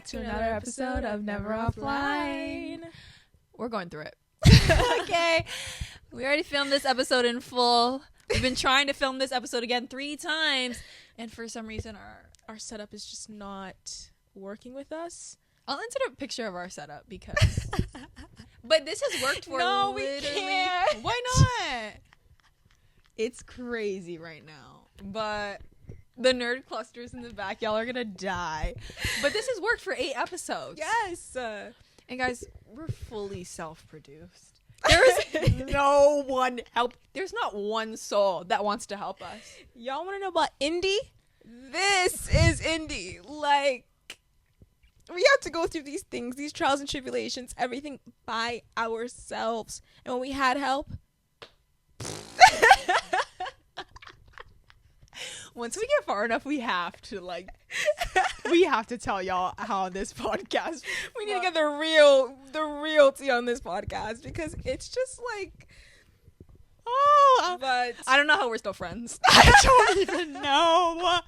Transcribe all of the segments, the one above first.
to another episode of Never Offline. We're going through it. Okay. We already filmed this episode in full. We've been trying to film this episode again 3 times. And for some reason, our setup is just not working with us. I'll insert a picture of our setup because... But this has worked for No, literally... we can't. Why not? It's crazy right now. But the nerd clusters in the back, y'all are going to die. But this has worked for 8 episodes. Yes. And guys, we're fully self-produced. There is no one help. There's not one soul that wants to help us. Y'all want to know about indie? This is indie. Like, we have to go through these things, these trials and tribulations, everything by ourselves. And when we had help, once we get far enough, we have to tell y'all how this podcast. we need to get the real tea on this podcast because it's just like, but I don't know how we're still friends. I don't even know.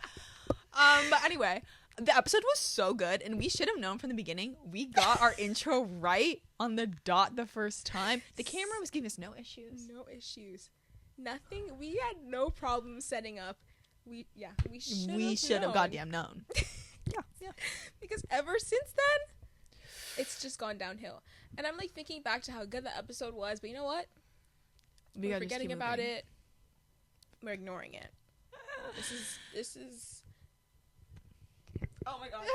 But anyway, the episode was so good, and we should have known from the beginning. We got our intro right on the dot the first time. The camera was giving us no issues. No issues. Nothing. We had no problem setting up. We should have goddamn known. Yeah. Because ever since then, it's just gone downhill. And I'm like thinking back to how good the episode was, but you know what? We're forgetting about it. We're ignoring it. This is. Oh my god.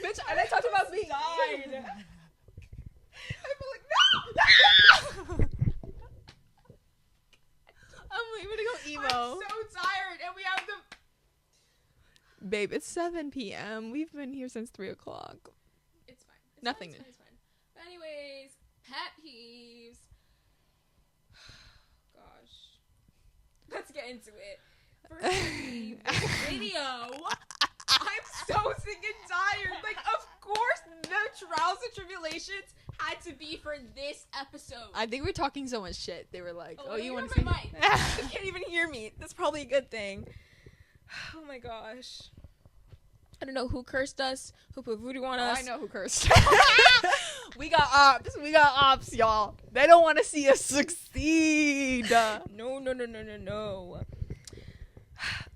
Bitch, and I talked about being died. I feel like no. I'm leaving to go emo. I'm so tired, and we have the. Babe, it's 7 p.m. We've been here since 3 o'clock. It's fine. Nothing. It's fine. But anyways, pet peeves. Gosh. Let's get into it. First pet peeve, this video. I'm so sick and tired. Like, of course, the trials and tribulations had to be for this episode. I think we're talking so much shit. They were like, "Oh, you want to see?" You can't even hear me. That's probably a good thing. Oh my gosh. I don't know who cursed us, who put voodoo on us. I know who cursed. We got ops, y'all. They don't want to see us succeed. No.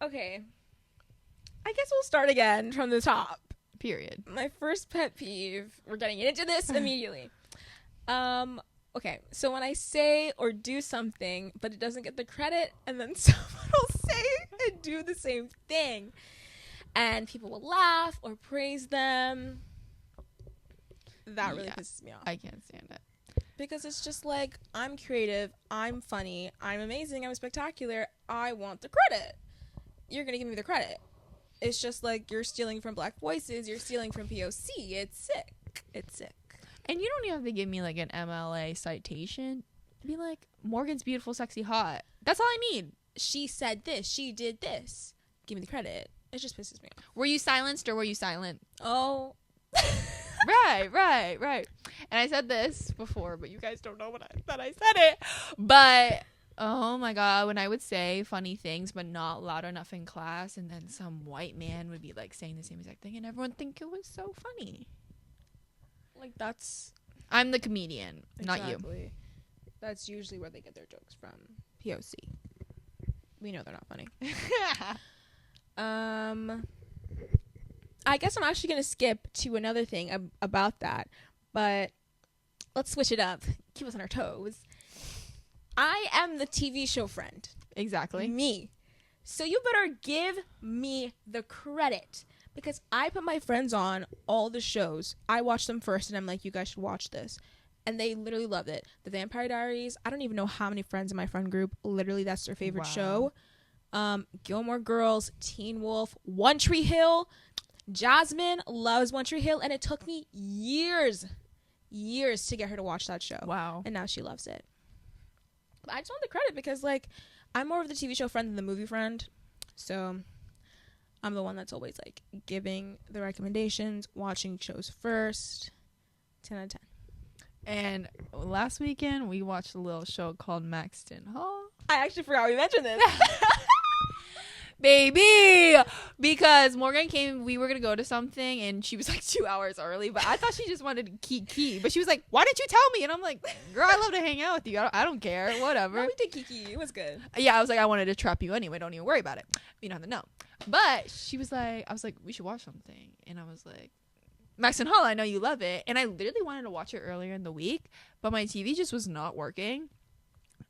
Okay. I guess we'll start again from the top. Period. My first pet peeve. We're getting into this immediately. Okay, so when I say or do something, but it doesn't get the credit, and then someone will say and do the same thing, and people will laugh or praise them, that really pisses me off. I can't stand it. Because it's just like, I'm creative, I'm funny, I'm amazing, I'm spectacular, I want the credit. You're gonna give me the credit. It's just like you're stealing from Black voices, you're stealing from POC. It's sick. And you don't even have to give me like an MLA citation. Be like, Morgan's beautiful, sexy, hot. That's all I need. She said this. She did this. Give me the credit. It just pisses me off. Were you silenced or were you silent? Oh. Right. And I said this before, but you guys don't know that I said it. But, oh my God, when I would say funny things but not loud enough in class, and then some white man would be like saying the same exact thing, and everyone think it was so funny. Like, that's... I'm the comedian, not you. That's usually where they get their jokes from. POC. We know they're not funny. I guess I'm actually going to skip to another thing about that. But let's switch it up. Keep us on our toes. I am the TV show friend. Exactly. Me. So you better give me the credit. Because I put my friends on all the shows. I watch them first, and I'm like, you guys should watch this. And they literally love it. The Vampire Diaries, I don't even know how many friends in my friend group, literally that's their favorite show. Gilmore Girls, Teen Wolf, One Tree Hill. Jasmine loves One Tree Hill, and it took me years to get her to watch that show. Wow. And now she loves it. But I just want the credit because, like, I'm more of the TV show friend than the movie friend. So... I'm the one that's always, like, giving the recommendations, watching shows first. 10 out of 10. And last weekend, we watched a little show called Maxton Hall. I actually forgot we mentioned this. baby, because Morgan came, we were gonna go to something and she was like 2 hours early, but I thought she just wanted to kiki, but she was like, why didn't you tell me? And I'm like, girl, I love to hang out with you, I don't care, whatever. No, we did kiki, it was good. Yeah, I was like, I wanted to trap you anyway, don't even worry about it, you don't have to know. But she was like, I was like, we should watch something, and I was like, Max and Hall, I know you love it, and I literally wanted to watch it earlier in the week, but my TV just was not working.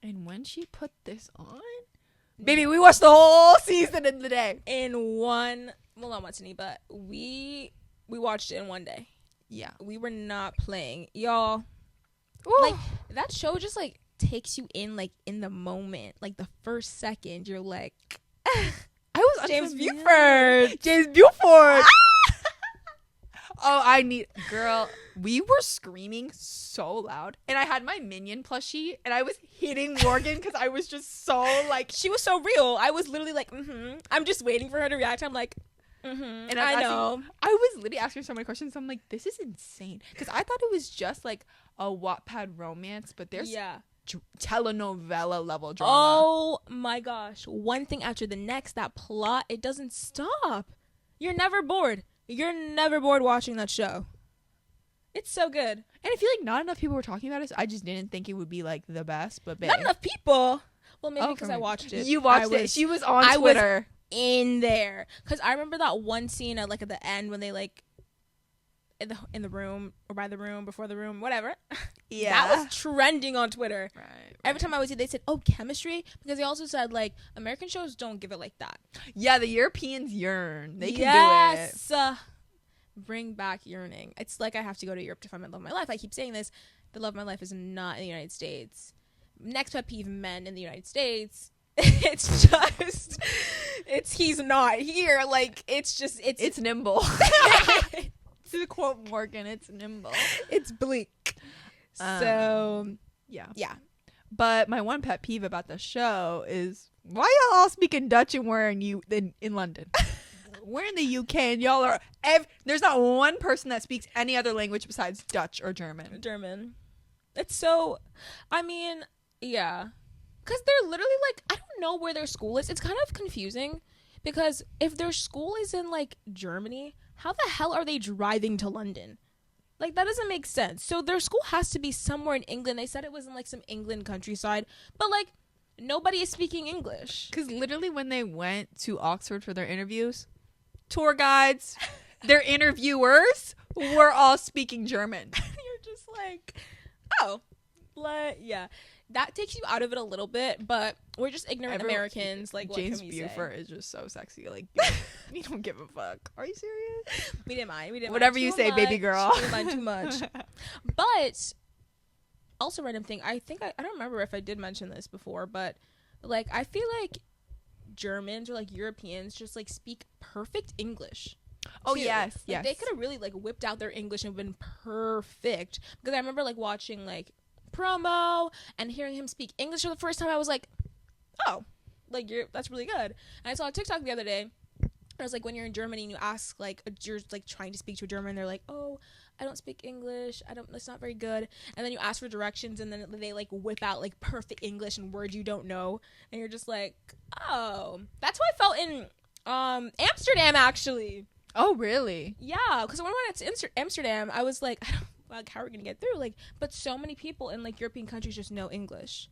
And when she put this on, baby, we watched the whole season in the day. Not once any, but we watched it in one day. Yeah. We were not playing. Y'all, Ooh. like, that show just, like, takes you in, like, in the moment. Like, the first second, you're like, I was James unfamiliar. Buford. James Buford. Oh, girl, we were screaming so loud. And I had my Minion plushie, and I was hitting Morgan because I was just so, like... She was so real. I was literally like, I'm just waiting for her to react. I'm like, And I know. I was literally asking so many questions. I'm like, this is insane. Because I thought it was just, like, a Wattpad romance, but there's telenovela level drama. Oh, my gosh. One thing after the next, that plot, it doesn't stop. You're never bored. You're never bored watching that show. It's so good. And I feel like not enough people were talking about it, so I just didn't think it would be, like, the best, but Not enough people. Well, maybe because I watched it. You watched it. She was on Twitter. In there. Because I remember that one scene at, like, at the end when they, like, in the room or by the room, before the room, whatever. Yeah. That was trending on Twitter. Right. Every time I would see, they said, oh, chemistry. Because they also said, like, American shows don't give it like that. Yeah, the Europeans yearn. They can do it. Bring back yearning. It's like I have to go to Europe to find my love of my life. I keep saying this. The love of my life is not in the United States. Next pet peeve, men in the United States. It's just, he's not here. Like, it's nimble. To quote Morgan, it's nimble. It's bleak. So, yeah. But my one pet peeve about the show is, why y'all all speaking Dutch and we're in London? We're in the UK and y'all are... there's not one person that speaks any other language besides Dutch or German. It's so... I mean, yeah. Because they're literally, like... I don't know where their school is. It's kind of confusing. Because if their school is in, like, Germany, how the hell are they driving to London? Like, that doesn't make sense. So their school has to be somewhere in England. They said it was in, like, some England countryside. But, like, nobody is speaking English. Because literally when they went to Oxford for their interviews... tour guides, their interviewers were all speaking German. You're just like, oh, yeah. That takes you out of it a little bit, but we're just ignorant Americans. Like, James Buford is just so sexy. Like, you don't give a fuck. Are you serious? We didn't mind. Whatever you say, baby girl. We didn't mind too much. But also, random thing. I think I don't remember if I did mention this before, but like, I feel like Germans or like Europeans just like speak perfect English. Oh too. yes. They could have really like whipped out their English and been perfect. Because I remember like watching like promo and hearing him speak English for the first time. I was like, oh, like that's really good. And I saw a TikTok the other day. I was like, when you're in Germany and you ask like you're like trying to speak to a German, they're like, oh, I don't speak English. It's not very good. And then you ask for directions and then they like whip out like perfect English and words you don't know. And you're just like, oh, that's how I felt in Amsterdam actually. Oh, really? Yeah. Cause when I went to Amsterdam, I was like, like, how are we going to get through? Like, but so many people in like European countries just know English.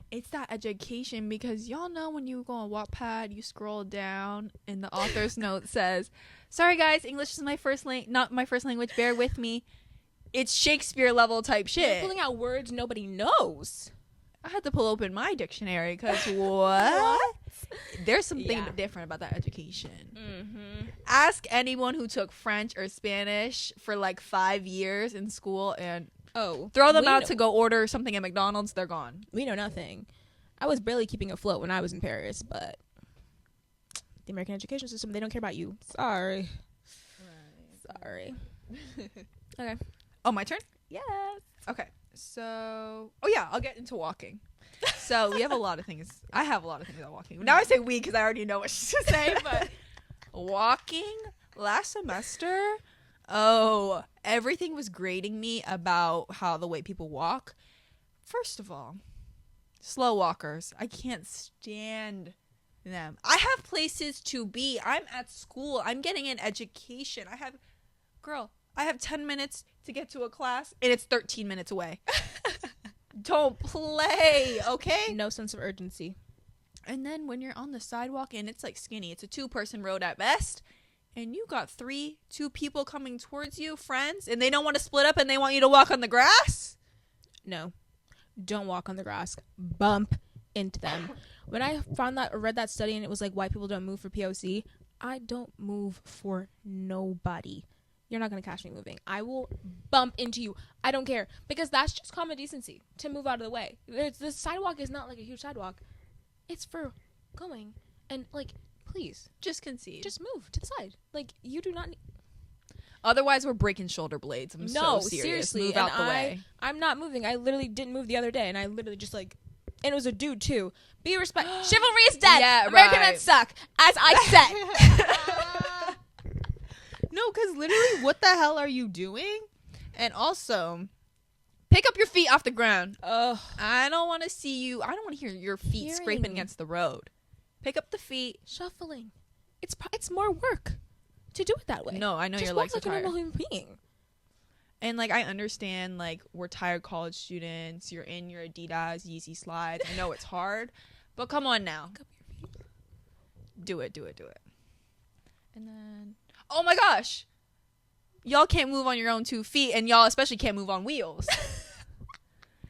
It's that education, because y'all know when you go on Wattpad, you scroll down and the author's note says, sorry guys, English is not my first language, bear with me. It's Shakespeare level type shit. You're pulling out words nobody knows. I had to pull open my dictionary because what? There's something different about that education. Mm-hmm. Ask anyone who took French or Spanish for like 5 years in school and throw them out to go order something at McDonald's. They're gone. We know nothing. I was barely keeping afloat when I was in Paris, but the American education system, they don't care about you. Sorry. Right. Sorry. Okay. Oh, my turn? Yes. Okay. So, I'll get into walking. So we have a lot of things. I have a lot of things about walking. Now I say we because I already know what she's to say, but walking last semester, everything was grading me about how the way people walk. First of all, slow walkers. I can't stand them. I have places to be. I'm at school. I'm getting an education. I have 10 minutes to get to a class, and it's 13 minutes away. Don't play, okay? No sense of urgency. And then when you're on the sidewalk and it's like skinny, it's a 2-person road at best, and you got two people coming towards you, friends, and they don't want to split up and they want you to walk on the grass? No. Don't walk on the grass. Bump into them. When I read that study and it was like white people don't move for POC, I don't move for nobody. You're not going to catch me moving. I will bump into you. I don't care. Because that's just common decency to move out of the way. The sidewalk is not like a huge sidewalk. It's for going. And, like, please. Just concede. Just move to the side. Like, you do not need... Otherwise, we're breaking shoulder blades. I'm so serious. Seriously. Move out the way. I'm not moving. I literally didn't move the other day. And I literally just, like... And it was a dude, too. Be respectful. Chivalry is dead. Yeah, American right. men suck. As I said. No, because literally, what the hell are you doing? And also, pick up your feet off the ground. Ugh. I don't want to see you. I don't want to hear your feet scraping against the road. Pick up the feet. Shuffling. It's more work to do it that way. No, I know just your walk legs are like a tired. normal human being. And, like, I understand, like, we're tired college students. You're in your Adidas Yeezy slides. I know it's hard. But come on now. Pick up your feet. Do it. And then... Oh, my gosh. Y'all can't move on your own 2 feet. And y'all especially can't move on wheels.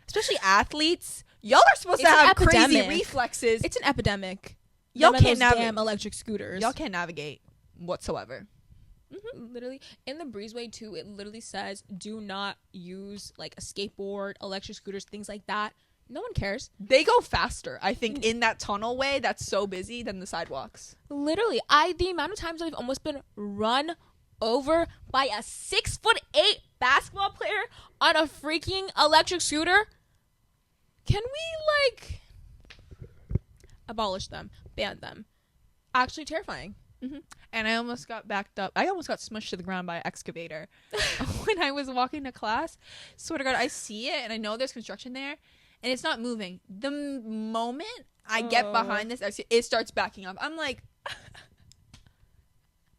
Especially athletes. Y'all are supposed to have crazy reflexes. It's an epidemic. Y'all can't navigate. navigate. Damn electric scooters. Y'all can't navigate whatsoever. Literally in the breezeway too, it literally says do not use like a skateboard, electric scooters, things like that. No one cares. They go faster, I think, in that tunnel way that's so busy than the sidewalks. Literally, the amount of times I've almost been run over by a 6'8" basketball player on a freaking electric scooter. Can we like abolish them, ban them? Actually terrifying. And I almost got backed up. I almost got smushed to the ground by an excavator when I was walking to class. Swear to God, I see it and I know there's construction there and it's not moving. The moment I get behind this, it starts backing up. I'm like,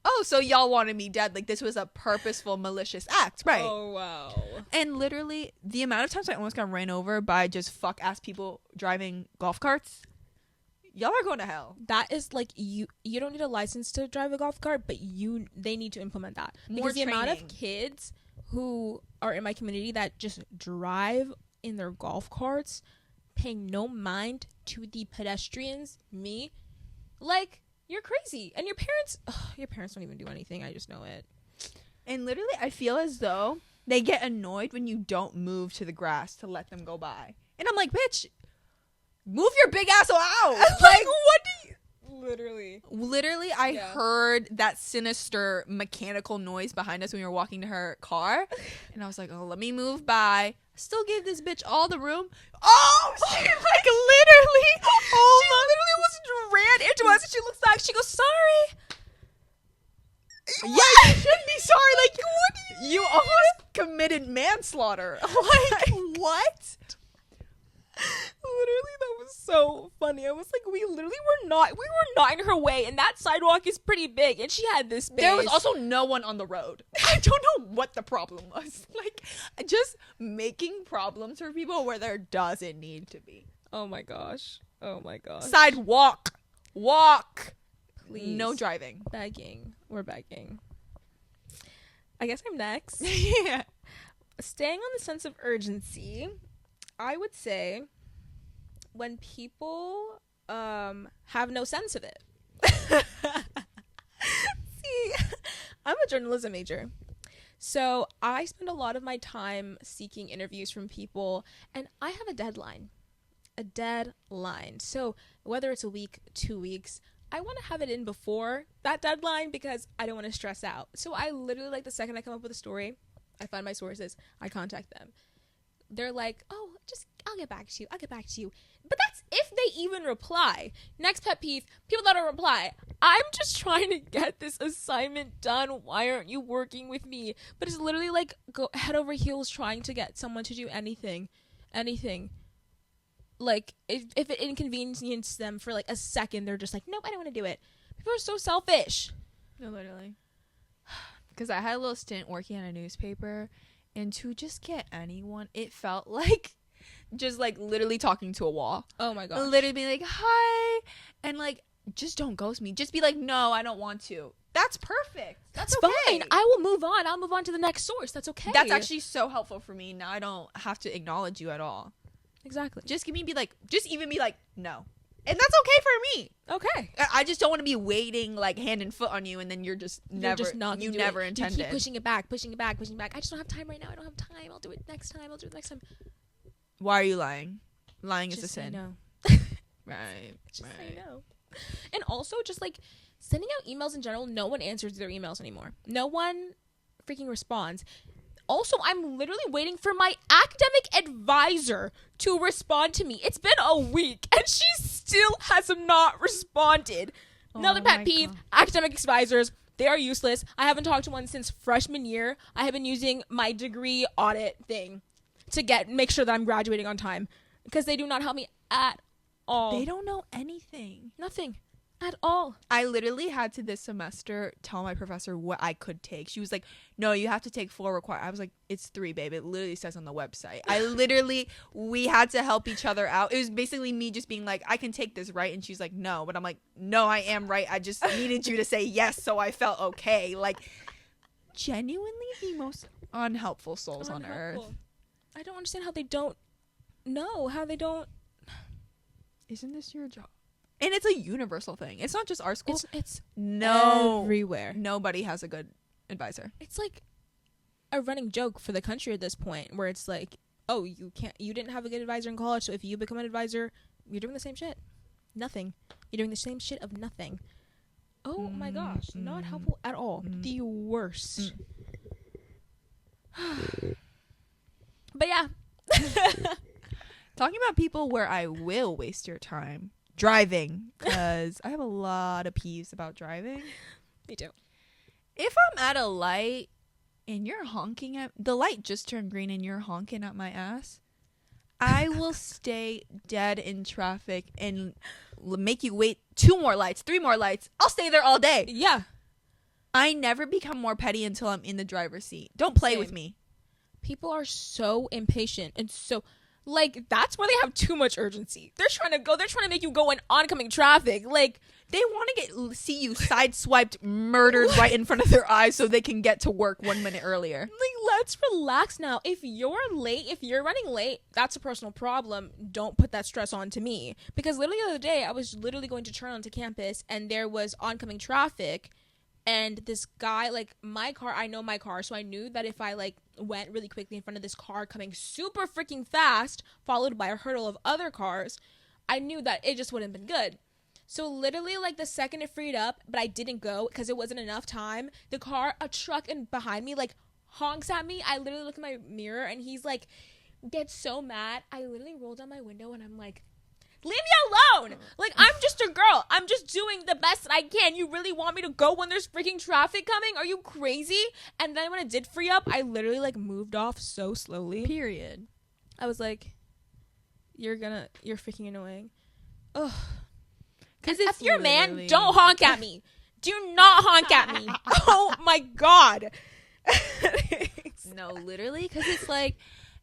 oh, so y'all wanted me dead. Like this was a purposeful, malicious act, right? Oh, wow. And literally the amount of times I almost got ran over by just fuck-ass people driving golf carts. Y'all are going to hell. That is like you don't need a license to drive a golf cart, but they need to implement that. More because the amount of training. kids who are in my community that just drive in their golf carts, paying no mind to the pedestrians, me, like you're crazy. And your parents don't even do anything. I just know it. And literally, I feel as though they get annoyed when you don't move to the grass to let them go by. And I'm like, bitch, move your big ass out. Like, what do you... Literally, I heard that sinister mechanical noise behind us when we were walking to her car. And I was like, oh, let me move by. Still gave this bitch all the room. Oh, she like literally. She literally was ran into us and she looks back. She goes, sorry. Yeah, you shouldn't be sorry. Like, what? You almost committed manslaughter. Like, what? Literally, that was so funny. I was like, we were not in her way, and that sidewalk is pretty big, and she had this space. There was also no one on the road. I don't know what the problem was. Like, just making problems for people where there doesn't need to be. Oh my gosh. Sidewalk. Walk. Please. No driving. Begging. We're begging. I guess I'm next. Yeah. Staying on the sense of urgency, I would say when people have no sense of it. See, I'm a journalism major. So I spend a lot of my time seeking interviews from people, and I have a deadline. So whether it's a week, 2 weeks, I want to have it in before that deadline because I don't want to stress out. So I literally, like, the second I come up with a story, I find my sources, I contact them. They're like, oh, I'll get back to you. But that's if they even reply. Next pet peeve, people that don't reply. I'm just trying to get this assignment done. Why aren't you working with me? But it's literally like go head over heels trying to get someone to do anything. like if it inconveniences them for like a second, they're just like, nope, I don't want to do it. People are so selfish. No, literally. Because I had a little stint working at a newspaper, and to just get anyone, it felt like just like literally talking to a wall. Oh my god. Literally being like, hi, and like, just don't ghost me. Just be like, no, I don't want to. That's perfect. That's okay. Fine. I will move on. I'll move on to the next source. That's okay. That's actually so helpful for me. Now I don't have to acknowledge you at all. Exactly. Just even be like, no. And that's okay for me. Okay. I just don't want to be waiting like hand and foot on you, and then you're never intended. You keep pushing it back. I just don't have time right now. I don't have time. I'll do it next time. Why are you lying? Lying is a sin. No. Right. Just say no. And also, just like sending out emails in general, no one answers their emails anymore. No one freaking responds. Also, I'm literally waiting for my academic advisor to respond to me. It's been a week, and she still has not responded. Another pet peeve, academic advisors, they are useless. I haven't talked to one since freshman year. I have been using my degree audit thing to make sure that I'm graduating on time, because they do not help me at all. They don't know anything. Nothing. At all. I literally had to this semester tell my professor what I could take. She was like, no, you have to take 4 required. I was like, it's 3, babe. It literally says on the website. We had to help each other out. It was basically me just being like, I can take this, right? And she's like, no. But I'm like, no, I am right. I just needed you to say yes, so I felt okay. Like, genuinely the most unhelpful souls on earth. I don't understand how they don't know. Isn't this your job? And it's a universal thing. It's not just our school. It's no everywhere. Nobody has a good advisor. It's like a running joke for the country at this point, where it's like, oh, you didn't have a good advisor in college, so if you become an advisor, you're doing the same shit. Nothing. You're doing the same shit of nothing. Oh my gosh, not helpful at all. The worst. But yeah. Talking about people where I will waste your time. Driving, because I have a lot of peeves about driving. Me too. If I'm at a light and you're honking at the light just turned green and you're honking at my ass, I will stay dead in traffic and make you wait 2 more lights, 3 more lights. I'll stay there all day. Yeah. I never become more petty until I'm in the driver's seat. Don't play with me. People are so impatient and so... Like, that's where they have too much urgency. They're trying to make you go in oncoming traffic. Like, they want to see you sideswiped, murdered right in front of their eyes so they can get to work 1 minute earlier. Like, let's relax now. If you're running late, that's a personal problem. Don't put that stress on to me. Because literally the other day, I was literally going to turn onto campus, and there was oncoming traffic. And this guy, like, I know my car, so I knew that if I, like, went really quickly in front of this car coming super freaking fast, followed by a hurdle of other cars, I knew that it just wouldn't have been good. So literally, like, the second it freed up, but I didn't go because it wasn't enough time, a truck behind me, like, honks at me. I literally look in my mirror, and he's, like, gets so mad. I literally roll down my window, and I'm like, leave me alone. Like, I'm just a girl. I'm just doing the best that I can. You really want me to go when there's freaking traffic coming? Are you crazy? And then when it did free up, I literally, like, moved off so slowly. Period. I was like, you're freaking annoying. Ugh. Because if you're a man, don't honk at me. Do not honk at me. Oh my god. No, literally, because it's like,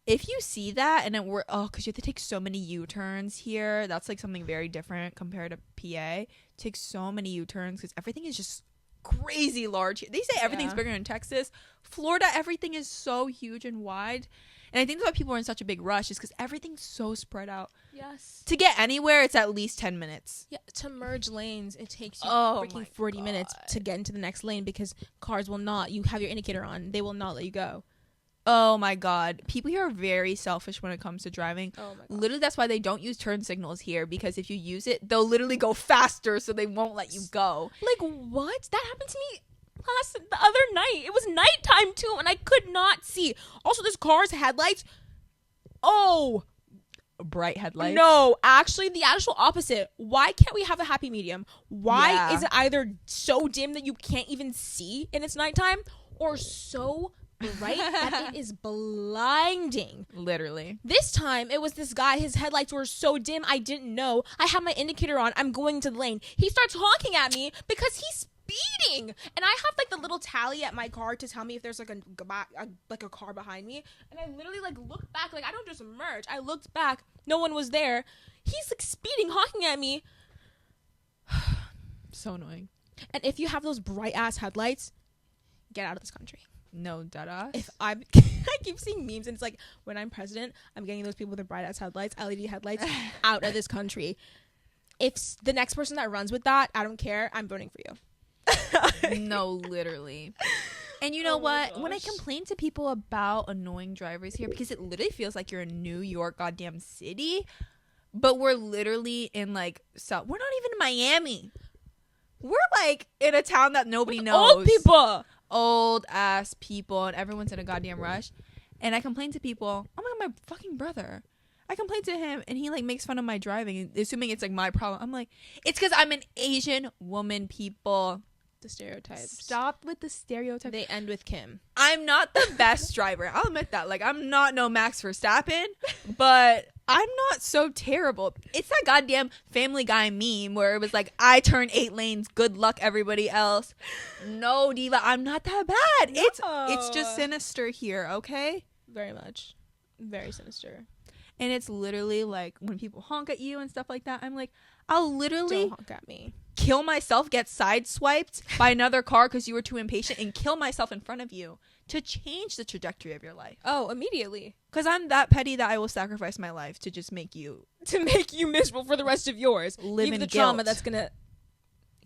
if you see that and because you have to take so many U-turns here, that's like something very different compared to PA. Take so many U-turns because everything is just crazy large. They say everything's bigger in Texas. Florida, everything is so huge and wide. And I think that's why people are in such a big rush, is because everything's so spread out. Yes. To get anywhere, it's at least 10 minutes. Yeah, to merge lanes, it takes you freaking 40 minutes to get into the next lane because cars will not. You have your indicator on. They will not let you go. Oh my god. People here are very selfish when it comes to driving. Oh my god. Literally, that's why they don't use turn signals here, because if you use it, they'll literally go faster so they won't let you go. Like, what? That happened to me the other night. It was nighttime too, and I could not see. Also, this car's headlights. Oh, bright headlights. No, actually, the actual opposite. Why can't we have a happy medium? Why is it either so dim that you can't even see and it's nighttime, or so bright that it is blinding. Literally. This time, it was this guy. His headlights were so dim, I didn't know. I have my indicator on. I'm going into the lane. He starts honking at me because he's speeding. And I have, like, the little tally at my car to tell me if there's, like, a car behind me. And I literally, like, looked back. Like, I don't just merge. I looked back. No one was there. He's, like, speeding, honking at me. So annoying. And if you have those bright-ass headlights, get out of this country. No, deadass. If I keep seeing memes and it's like, when I'm president, I'm getting those people with the bright ass headlights, LED headlights, out of this country. If the next person that runs with that, I don't care, I'm voting for you. No, literally. And you know what? When I complain to people about annoying drivers here, because it literally feels like you're in New York goddamn city, but we're literally in like we're not even in Miami. We're like in a town that nobody knows. Old people. Old ass people, and everyone's in a goddamn rush. And I complain to people, oh my god, my fucking brother. I complain to him and he like makes fun of my driving, assuming it's like my problem. I'm like, it's because I'm an Asian woman, people. The stereotypes. Stop with the stereotypes. They end with Kim. I'm not the best driver. I'll admit that. Like, I'm not no Max Verstappen, but I'm not so terrible. It's that goddamn Family Guy meme where it was like, I turn 8 lanes. Good luck, everybody else. No, Diva, I'm not that bad. No. It's just sinister here, okay? Very much. Very sinister. And it's literally like when people honk at you and stuff like that, I'm like, I'll literally Don't honk at me. Kill myself, get sideswiped by another car because you were too impatient, and kill myself in front of you to change the trajectory of your life. Oh, immediately. Because I'm that petty that I will sacrifice my life to just make you miserable for the rest of yours. Live Leave in the guilt. trauma that's gonna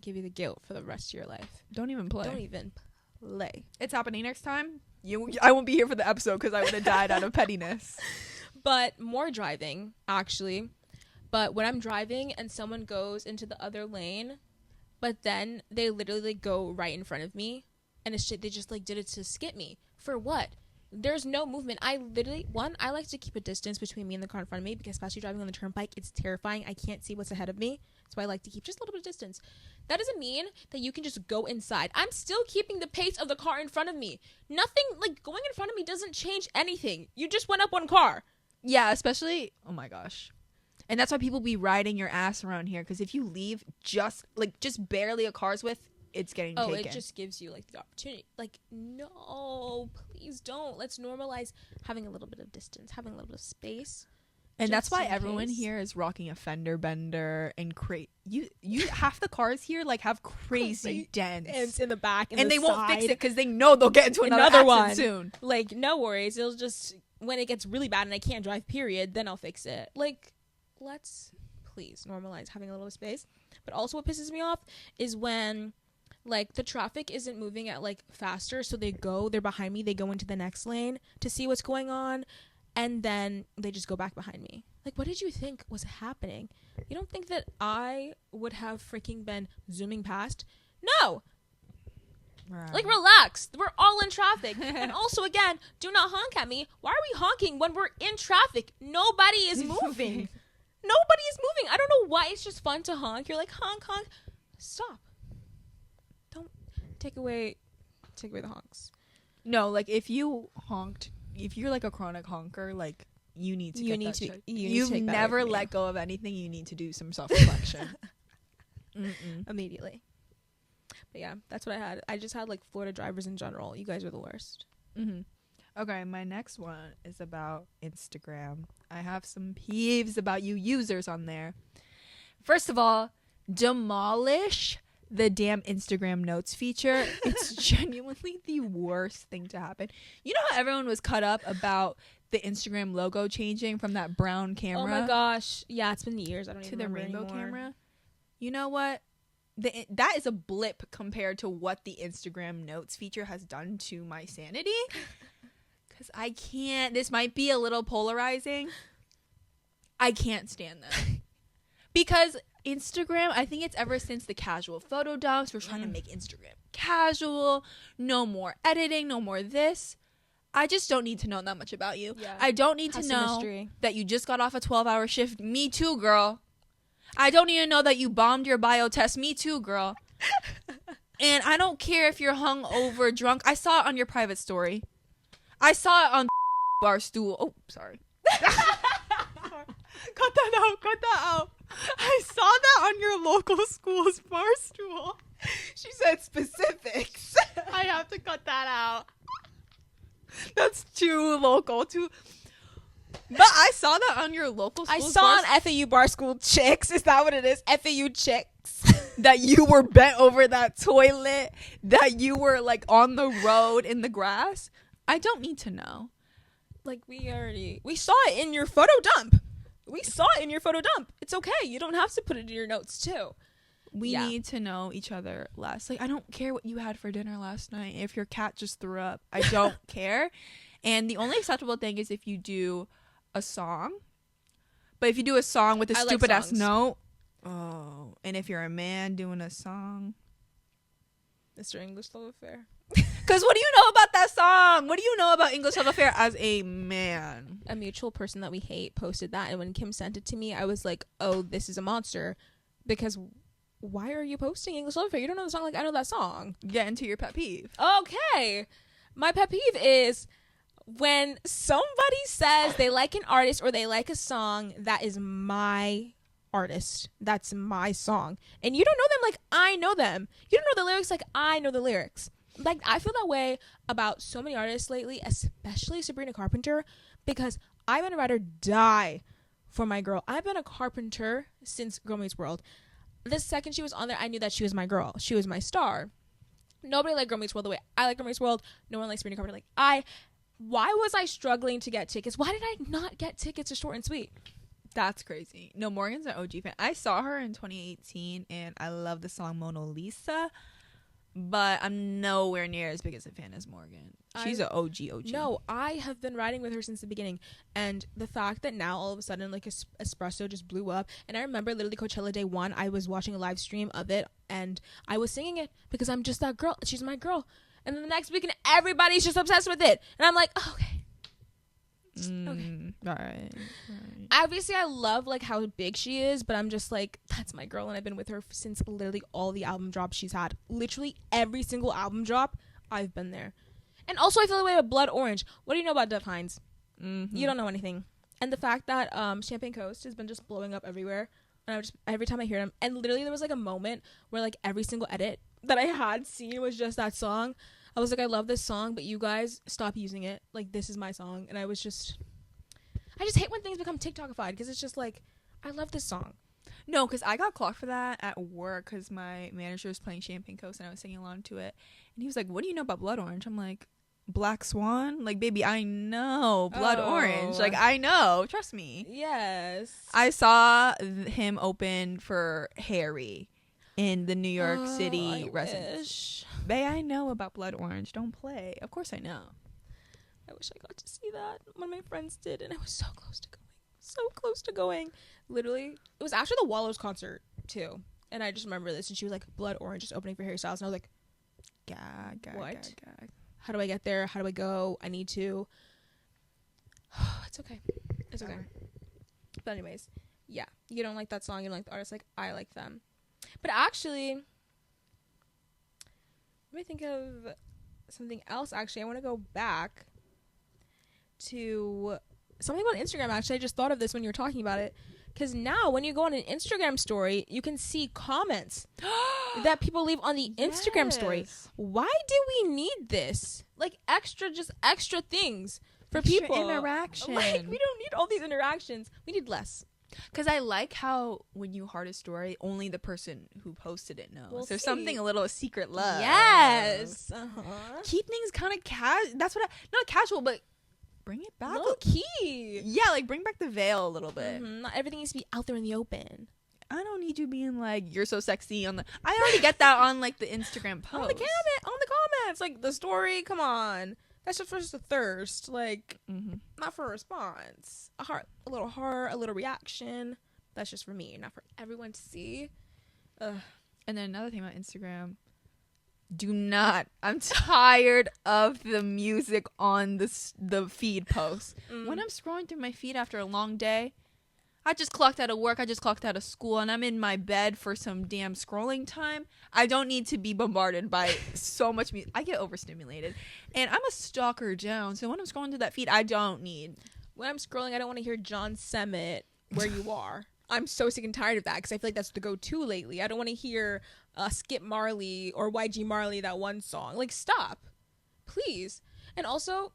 give you the guilt for the rest of your life. Don't even play. Don't even play. It's happening next time. I won't be here for the episode because I would have died out of pettiness. But more driving, actually. But when I'm driving and someone goes into the other lane, but then they literally go right in front of me, and it's shit, they just like did it to skip me. For what? There's no movement. I like to keep a distance between me and the car in front of me, because especially driving on the turnpike, it's terrifying. I can't see what's ahead of me. So I like to keep just a little bit of distance. That doesn't mean that you can just go inside. I'm still keeping the pace of the car in front of me. Nothing, like, going in front of me doesn't change anything. You just went up one car. Yeah, especially, oh my gosh. And that's why people be riding your ass around here, because if you leave just barely a car's width, it's getting taken. It just gives you, like, the opportunity. Like, no, please don't. Let's normalize having a little bit of distance, having a little bit of space. And that's why everyone here is rocking a fender bender and you half the cars here like have crazy dents in the back and they won't fix it because they know they'll get into another one soon. Like, no worries, it'll just, when it gets really bad and I can't drive, period, then I'll fix it. Like, let's please normalize having a little space. But also what pisses me off is when, like, the traffic isn't moving at, like, faster, so they're behind me, they go into the next lane to see what's going on, and then they just go back behind me. Like, what did you think was happening? You don't think that I would have freaking been zooming past? No! Right. Like, relax. We're all in traffic. And also, again, do not honk at me. Why are we honking when we're in traffic? Nobody is moving. Nobody is moving. I don't know why it's just fun to honk. You're like, honk, honk. Stop. Don't take away the honks. No, like, if you honked, if you're like a chronic honker, like, you need to get that checked. You've never let go of anything. You need to do some self-reflection. Immediately. But yeah, that's what I had. I just had, like, Florida drivers in general. You guys are the worst. Okay, my next one is about Instagram. I have some peeves about you users on there. First of all, demolish the damn Instagram notes feature. It's genuinely the worst thing to happen. You know how everyone was cut up about the Instagram logo changing from that brown camera? Oh my gosh. Yeah, it's been years. I don't even remember to the rainbow anymore. camera. You know what? That is a blip compared to what the Instagram notes feature has done to my sanity. Because I can't. This might be a little polarizing. I can't stand them. Because Instagram, I think it's ever since the casual photo dumps, we're trying to make Instagram casual. No more editing, no more this. I just don't need to know that much about you. Yeah. I don't need to know that you just got off a 12-hour shift. Me too, girl. I don't need to know that you bombed your bio test. Me too, girl. And I don't care if you're hungover, drunk. I saw it on your private story. I saw it on Barstool. Oh, sorry. Cut that out. I saw that on your local school's Barstool. She said specifics. I have to cut that out. That's too local. But I saw that on your local school's I saw on FAU Bar School Chicks. Is that what it is? FAU Chicks. that you were bent over that toilet, that you were like on the road in the grass. I don't need to know. Like we saw it in your photo dump. It's okay. You don't have to put it in your notes too. We need to know each other less. Like, I don't care what you had for dinner last night. If your cat just threw up, I don't care. And the only acceptable thing is if you do a song. But if you do a song with a stupid ass note, and if you're a man doing a song, Mr. English Love Affair. Because what do you know about that song? What do you know about English Love Affair as a man? A mutual person that we hate posted that, and when Kim sent it to me, I was like, oh, this is a monster. Because why are you posting English Love Affair? You don't know the song like I know that song. Get into your pet peeve. Okay. My pet peeve is when somebody says they like an artist or they like a song that is my artist. That's my song. And you don't know them like I know them. You don't know the lyrics like I know the lyrics. Like, I feel that way about so many artists lately, especially Sabrina Carpenter, because I've been a ride or die for my girl. I've been a Carpenter since Girl Meets World. The second she was on there, I knew that she was my girl. She was my star. Nobody liked Girl Meets World the way I like Girl Meets World. No one likes Sabrina Carpenter like why was I struggling to get tickets? Why did I not get tickets to Short and Sweet? That's crazy. No, Morgan's an OG fan. I saw her in 2018, and I love the song Mona Lisa. But I'm nowhere near as big as a fan as Morgan. She's an OG. No, I have been riding with her since the beginning. And the fact that now all of a sudden like Espresso just blew up. And I remember literally Coachella Day 1, I was watching a live stream of it. And I was singing it because I'm just that girl. She's my girl. And then the next weekend, everybody's just obsessed with it. And I'm like, oh, okay. Okay. All right. Obviously, I love like how big she is, but I'm just like, that's my girl, and I've been with her since literally all the album drops she's had. Literally every single album drop, I've been there. And also, I feel the way with Blood Orange. What do you know about Dove Hines? Mm-hmm. You don't know anything. And the fact that Champagne Coast has been just blowing up everywhere, and every time I hear them, and literally there was like a moment where like every single edit that I had seen was just that song. I was like, I love this song, but you guys stop using it. Like, this is my song. And I just hate when things become TikTokified because it's just like, I love this song. No, because I got clocked for that at work because my manager was playing Champagne Coast and I was singing along to it. And he was like, what do you know about Blood Orange? I'm like, Black Swan? Like, baby, I know Blood Orange. Like, I know. Trust me. Yes. I saw him open for Harry in the New York City residence. Bae, I know about Blood Orange. Don't play. Of course I know. I wish I got to see that. One of my friends did, and I was so close to going. So close to going. Literally, it was after the Wallows concert, too. And I just remember this, and she was like, Blood Orange is opening for Harry Styles. And I was like, what? How do I get there? How do I go? I need to. It's okay. It's okay. But anyways, yeah. You don't like that song. You don't like the artist. Like, I like them. But actually, let me think of something else. Actually, I want to go back to something about Instagram. Actually, I just thought of this when you were talking about it. Because now when you go on an Instagram story, you can see comments that people leave on the Instagram story. Why do we need this? Like extra things for extra people. interaction. Like, we don't need all these interactions. We need less. Because I like how when you heart a story, only the person who posted it knows. There's something a little secret love. Yes. Keep things kind of that's what not casual, but bring it back. Low key. Yeah, like bring back the veil a little bit. Mm-hmm. Not everything needs to be out there in the open. I don't need you being like, you're so sexy on the... I already get that on like the Instagram post. On the comments. Like the story, come on. That's just for a thirst. Like, not for a response. A little heart, a little reaction. That's just for me, not for everyone to see. Ugh. And then another thing about Instagram. Do not. I'm tired of the music on the feed posts. When I'm scrolling through my feed after a long day, I just clocked out of work, I just clocked out of school, and I'm in my bed for some damn scrolling time. I don't need to be bombarded by so much music. I get overstimulated. And I'm a stalker, Joan, so when I'm scrolling through that feed, I don't need. When I'm scrolling, I don't want to hear John Summit, Where You Are. I'm so sick and tired of that because I feel like that's the go-to lately. I don't want to hear Skip Marley or YG Marley, that one song. Like, stop. Please. And also,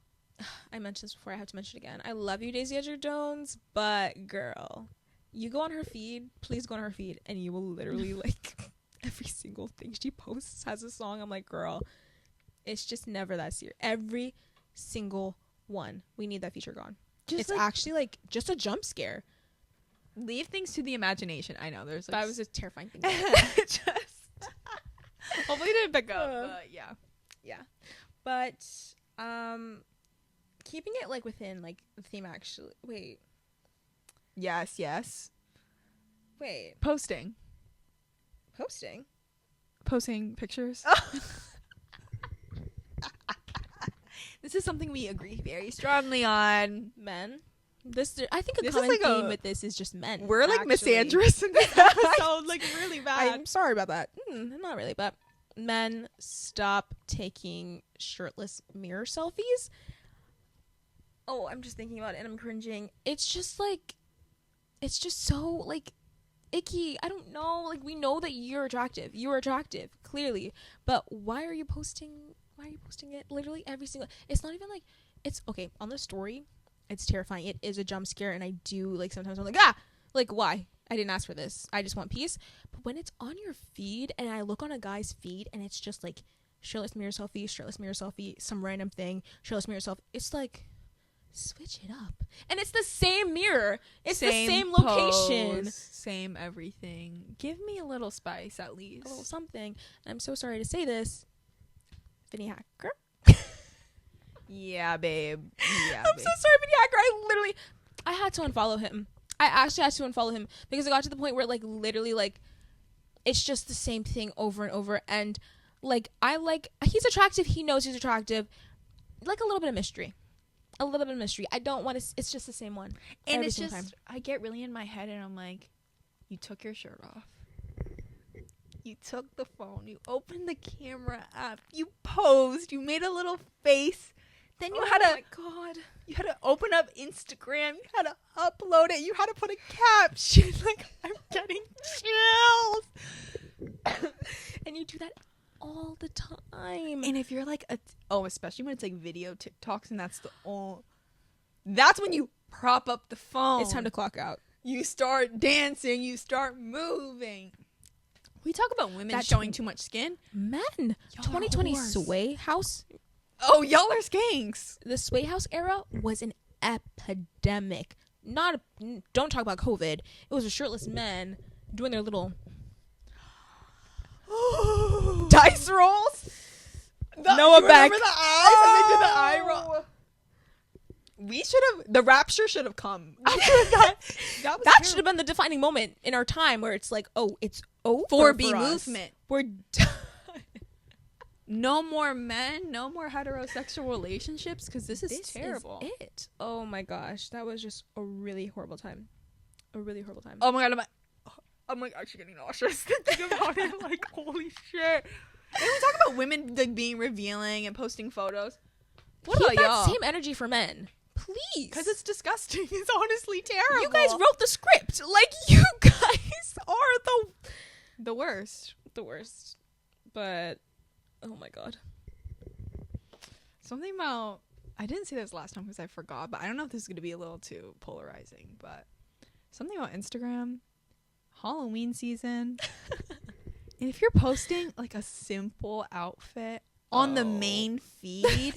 I mentioned this before, I have to mention it again. I love you, Daisy Edgar Jones, but girl, you go on her feed, please go on her feed, and you will literally, like, every single thing she posts has a song. I'm like, girl, it's just never that serious. Every single one. We need that feature gone. It's like, actually, like, just a jump scare. Leave things to the imagination. I know, there's like... That was a terrifying thing. Just... Hopefully it didn't pick up, but yeah. Yeah. But, keeping it, like, within, like, the theme, actually. Wait. Yes. Wait. Posting pictures. This is something we agree very strongly on. Men. I think a this common is like theme with this is just men. We're like misandrous in this episode, like really bad. I'm sorry about that. Not really, but men, stop taking shirtless mirror selfies. Oh, I'm just thinking about it and I'm cringing. It's just so like icky. I don't know. Like, we know that you're attractive. You're attractive, clearly. But why are you posting it literally every single... It's not even like... It's... Okay, on the story, it's terrifying. It is a jump scare, and I do, like, sometimes I'm like, like, why? I didn't ask for this. I just want peace. But when it's on your feed, and I look on a guy's feed, and it's just, like, shirtless mirror selfie, some random thing, shirtless mirror selfie, it's like... Switch it up. And it's the same mirror. It's the same location. Pose, same everything. Give me a little spice at least. A little something. And I'm so sorry to say this. Vinny Hacker. Yeah, babe. I'm so sorry, Vinny Hacker. I had to unfollow him. I actually had to unfollow him because it got to the point where, like, literally, like, it's just the same thing over and over. And, like, he's attractive. He knows he's attractive. Like, a little bit of mystery. I don't want to... It's just the same one. And it's just... Time. I get really in my head and I'm like, you took your shirt off. You took the phone. You opened the camera app. You posed. You made a little face. Then you had to... Oh my God. You had to open up Instagram. You had to upload it. You had to put a caption. Like, I'm getting chills. And you do that all the time. And if you're like especially when it's like video TikToks and that's when you prop up the phone. It's time to clock out. You start dancing, you start moving. We talk about women showing too much skin. Men. 2020 Sway House. Oh, y'all are skanks. The Sway House era was an epidemic. Don't talk about COVID. It was a shirtless men doing their little dice rolls. Noah Beck. Remember the eyes? And they did the eye roll. The rapture should have come after that. That should have been the defining moment in our time where it's like, oh, it's over 4B movement. We're done. No more men, no more heterosexual relationships, because this is terrible. Is it. Oh my gosh, that was just a really horrible time. Oh my god, I'm like actually getting nauseous thinking about it. Like, holy shit. And we talk about women like being revealing and posting photos. What about y'all? Same energy for men, please. Because it's disgusting. It's honestly terrible. You guys wrote the script. Like, you guys are the worst. But oh my god. Something about... I didn't say this last time because I forgot, but I don't know if this is going to be a little too polarizing, but something about Instagram, Halloween season. And if you're posting like a simple outfit on the main feed,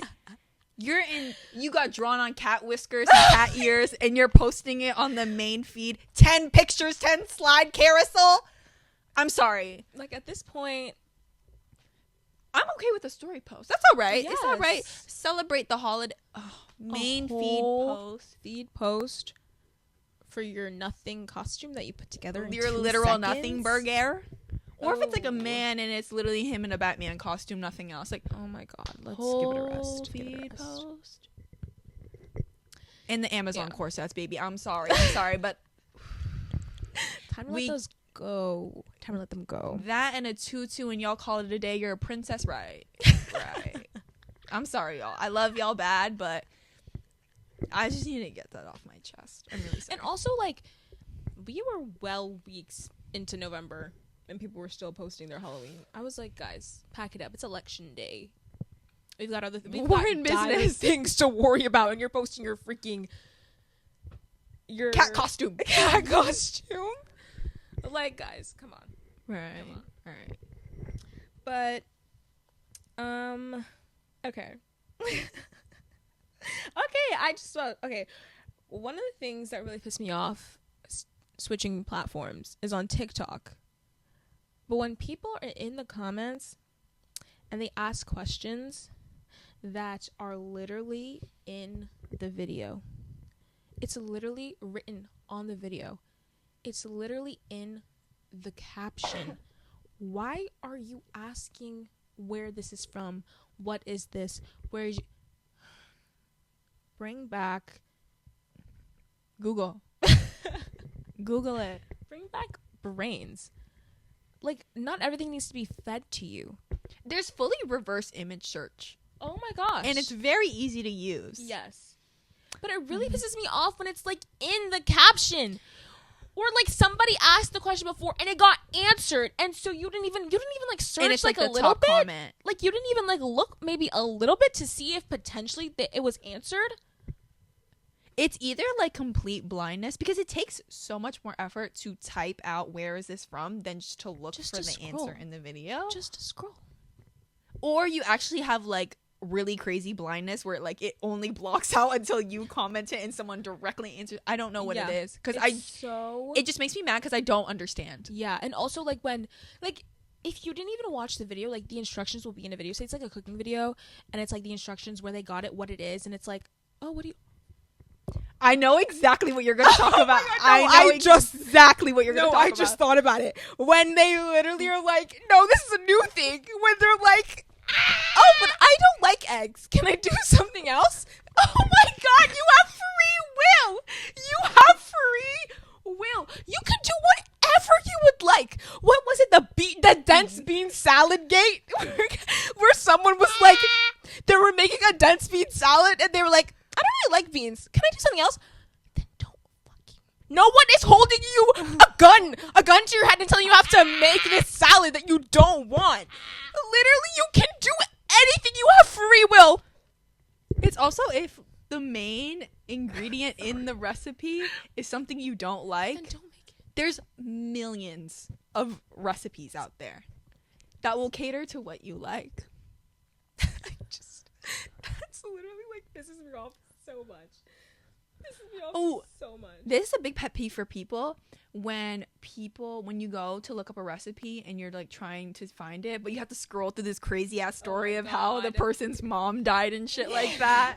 you got drawn on cat whiskers and cat ears, and you're posting it on the main feed. 10 pictures, 10 slide carousel. I'm sorry. Like, at this point, I'm okay with a story post. That's all right. Yes. It's all right. Celebrate the holiday. Main feed post for your nothing costume that you put together in your 2 literal seconds. nothing burger. Or if it's like a man and it's literally him in a Batman costume, nothing else. Like, oh my god, let's give it a rest. Feed post. And the Amazon corsets, baby. I'm sorry, but Time to let those go. Time to let them go. That and a tutu, and y'all call it a day. You're a princess, right? Right. I'm sorry, y'all. I love y'all bad, but I just need to get that off my chest. I'm really sorry. And also, like, we were well weeks into November, and people were still posting their Halloween. I was like, guys, pack it up. It's election day. We've got other we're in business things to worry about, and you're posting your cat costume. Cat costume. Like, guys, come on. Right. Come on. All right. But, okay. Okay. One of the things that really pissed me off switching platforms is on TikTok. But when people are in the comments and they ask questions that are literally in the video, it's literally written on the video. It's literally in the caption. Why are you asking where this is from? What is this? Where is you? Bring back Google. Google it. Bring back brains. Like, not everything needs to be fed to you. There's fully reverse image search. Oh my gosh. And it's very easy to use. Yes. But it really pisses me off when it's like in the caption. Or like somebody asked the question before and it got answered, and so you didn't even like search, and it's like the a little top bit. Comment. Like you didn't even like look maybe a little bit to see if potentially it was answered. It's either like complete blindness, because it takes so much more effort to type out where is this from than just to look for the answer in the video. Just to scroll. Or you actually have like really crazy blindness where like it only blocks out until you comment it and someone directly answers. I don't know what it is, because it just makes me mad because I don't understand. Yeah. And also like when like if you didn't even watch the video, like the instructions will be in a video. Say it's like a cooking video and it's like the instructions where they got it, what it is, and it's like, oh, what do you I know exactly what you're going to talk about. God, I know exactly what you're going to talk about. I just thought about it. When they literally are like, no, this is a new thing. When they're like, oh, but I don't like eggs. Can I do something else? Oh my God, you have free will. You have free will. You can do whatever you would like. What was it? The dense bean salad gate? Where someone was like, they were making a dense bean salad and they were like, I don't really like beans. Can I do something else? Then don't fucking. No one is holding you a gun to your head and telling you have to make this salad that you don't want. Literally, you can do anything. You have free will. It's also if the main ingredient in the recipe is something you don't like, then don't make it. There's millions of recipes out there that will cater to what you like. That's literally like pisses me off so much. So much. This is a big pet peeve for people when you go to look up a recipe and you're like trying to find it, but you have to scroll through this crazy ass story of how the person's mom died and shit like that.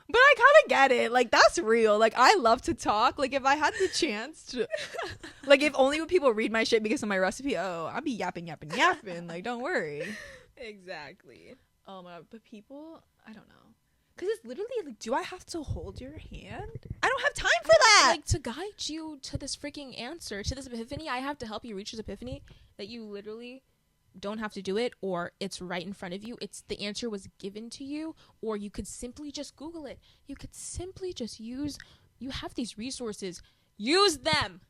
But I kind of get it. Like, that's real. Like, I love to talk. Like, if I had the chance to, like, if only would people read my shit because of my recipe, I'd be yapping. Like, don't worry. Exactly. Oh my God, but people, I don't know. Because it's literally like, do I have to hold your hand? I don't have time for that. Like, to guide you to this freaking answer, to this epiphany, I have to help you reach this epiphany that you literally don't have to do it, or it's right in front of you. It's the answer was given to you, or you could simply just Google it. You could simply just you have these resources. Use them.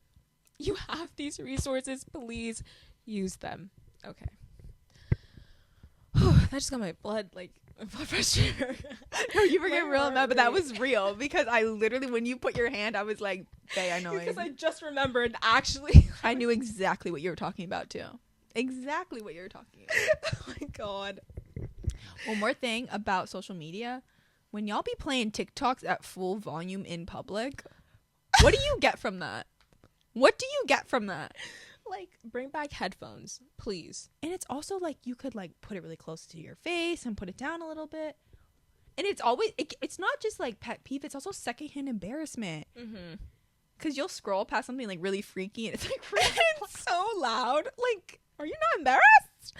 You have these resources. Please use them. Okay. That just got my blood pressure. No, you were getting real mad, but that was real because I literally, when you put your hand, I was like, "Bae, I know." Because I just remembered. Actually, I knew exactly what you were talking about too. Exactly what you were talking about. Oh my God. One more thing about social media: when y'all be playing TikToks at full volume in public, what do you get from that? What do you get from that? Like, bring back headphones, please. And it's also like you could like put it really close to your face and put it down a little bit. And it's always it's not just like pet peeve, it's also secondhand embarrassment. Because you'll scroll past something like really freaky and it's like it's so loud. Like, are you not embarrassed?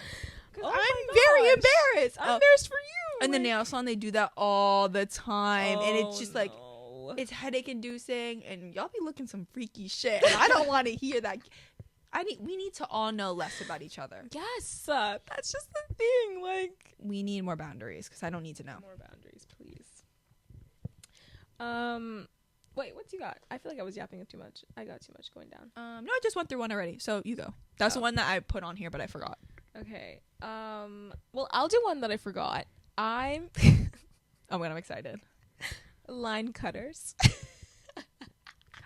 I'm very embarrassed. I'm embarrassed for you. And the nail salon, they do that all the time. And it's just like, It's headache inducing, and y'all be looking some freaky shit. And I don't want to hear that. We need to all know less about each other. Yes, that's just the thing. Like, we need more boundaries because I don't need to know. More boundaries, please. Wait, what's you got? I feel like I was yapping too much. I got too much going down. No, I just went through one already. So you go. That's the one that I put on here, but I forgot. Okay. Well, I'll do one that I forgot. I'm I'm excited. Line cutters.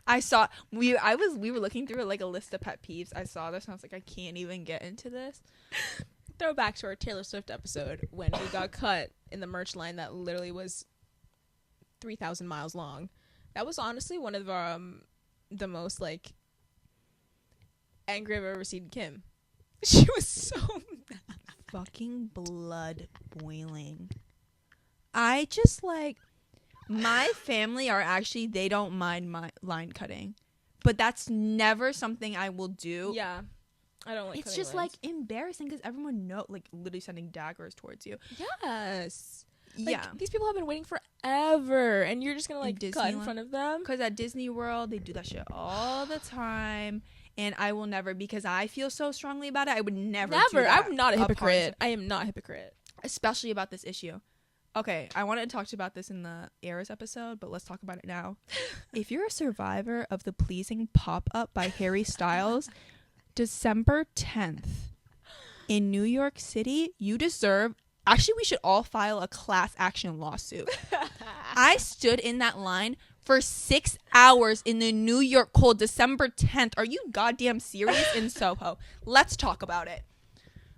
I saw we were looking through like a list of pet peeves. I saw this and I was like, I can't even get into this. Throwback to our Taylor Swift episode when we got cut in the merch line that literally was 3,000 miles long. That was honestly one of the most like angry I've ever seen Kim. She was so mad. Fucking blood boiling. I just like, my family are actually, they don't mind my line cutting, but that's never something I will do. Yeah, I don't like. It's just lines. Like embarrassing because everyone like literally sending daggers towards you. Yes. Like, yeah. These people have been waiting forever, and you're just gonna like cut in front of them. Because at Disney World, they do that shit all the time. And I will never, because I feel so strongly about it, I would never do that. I'm not a hypocrite. I am not a hypocrite. Especially about this issue. Okay, I wanted to talk about this in the Eras episode, but let's talk about it now. If you're a survivor of the Pleasing Pop-Up by Harry Styles, December 10th, in New York City, you deserve... Actually, we should all file a class action lawsuit. I stood in that line for 6 hours in the New York cold, December 10th. Are you goddamn serious? In Soho. Let's talk about it.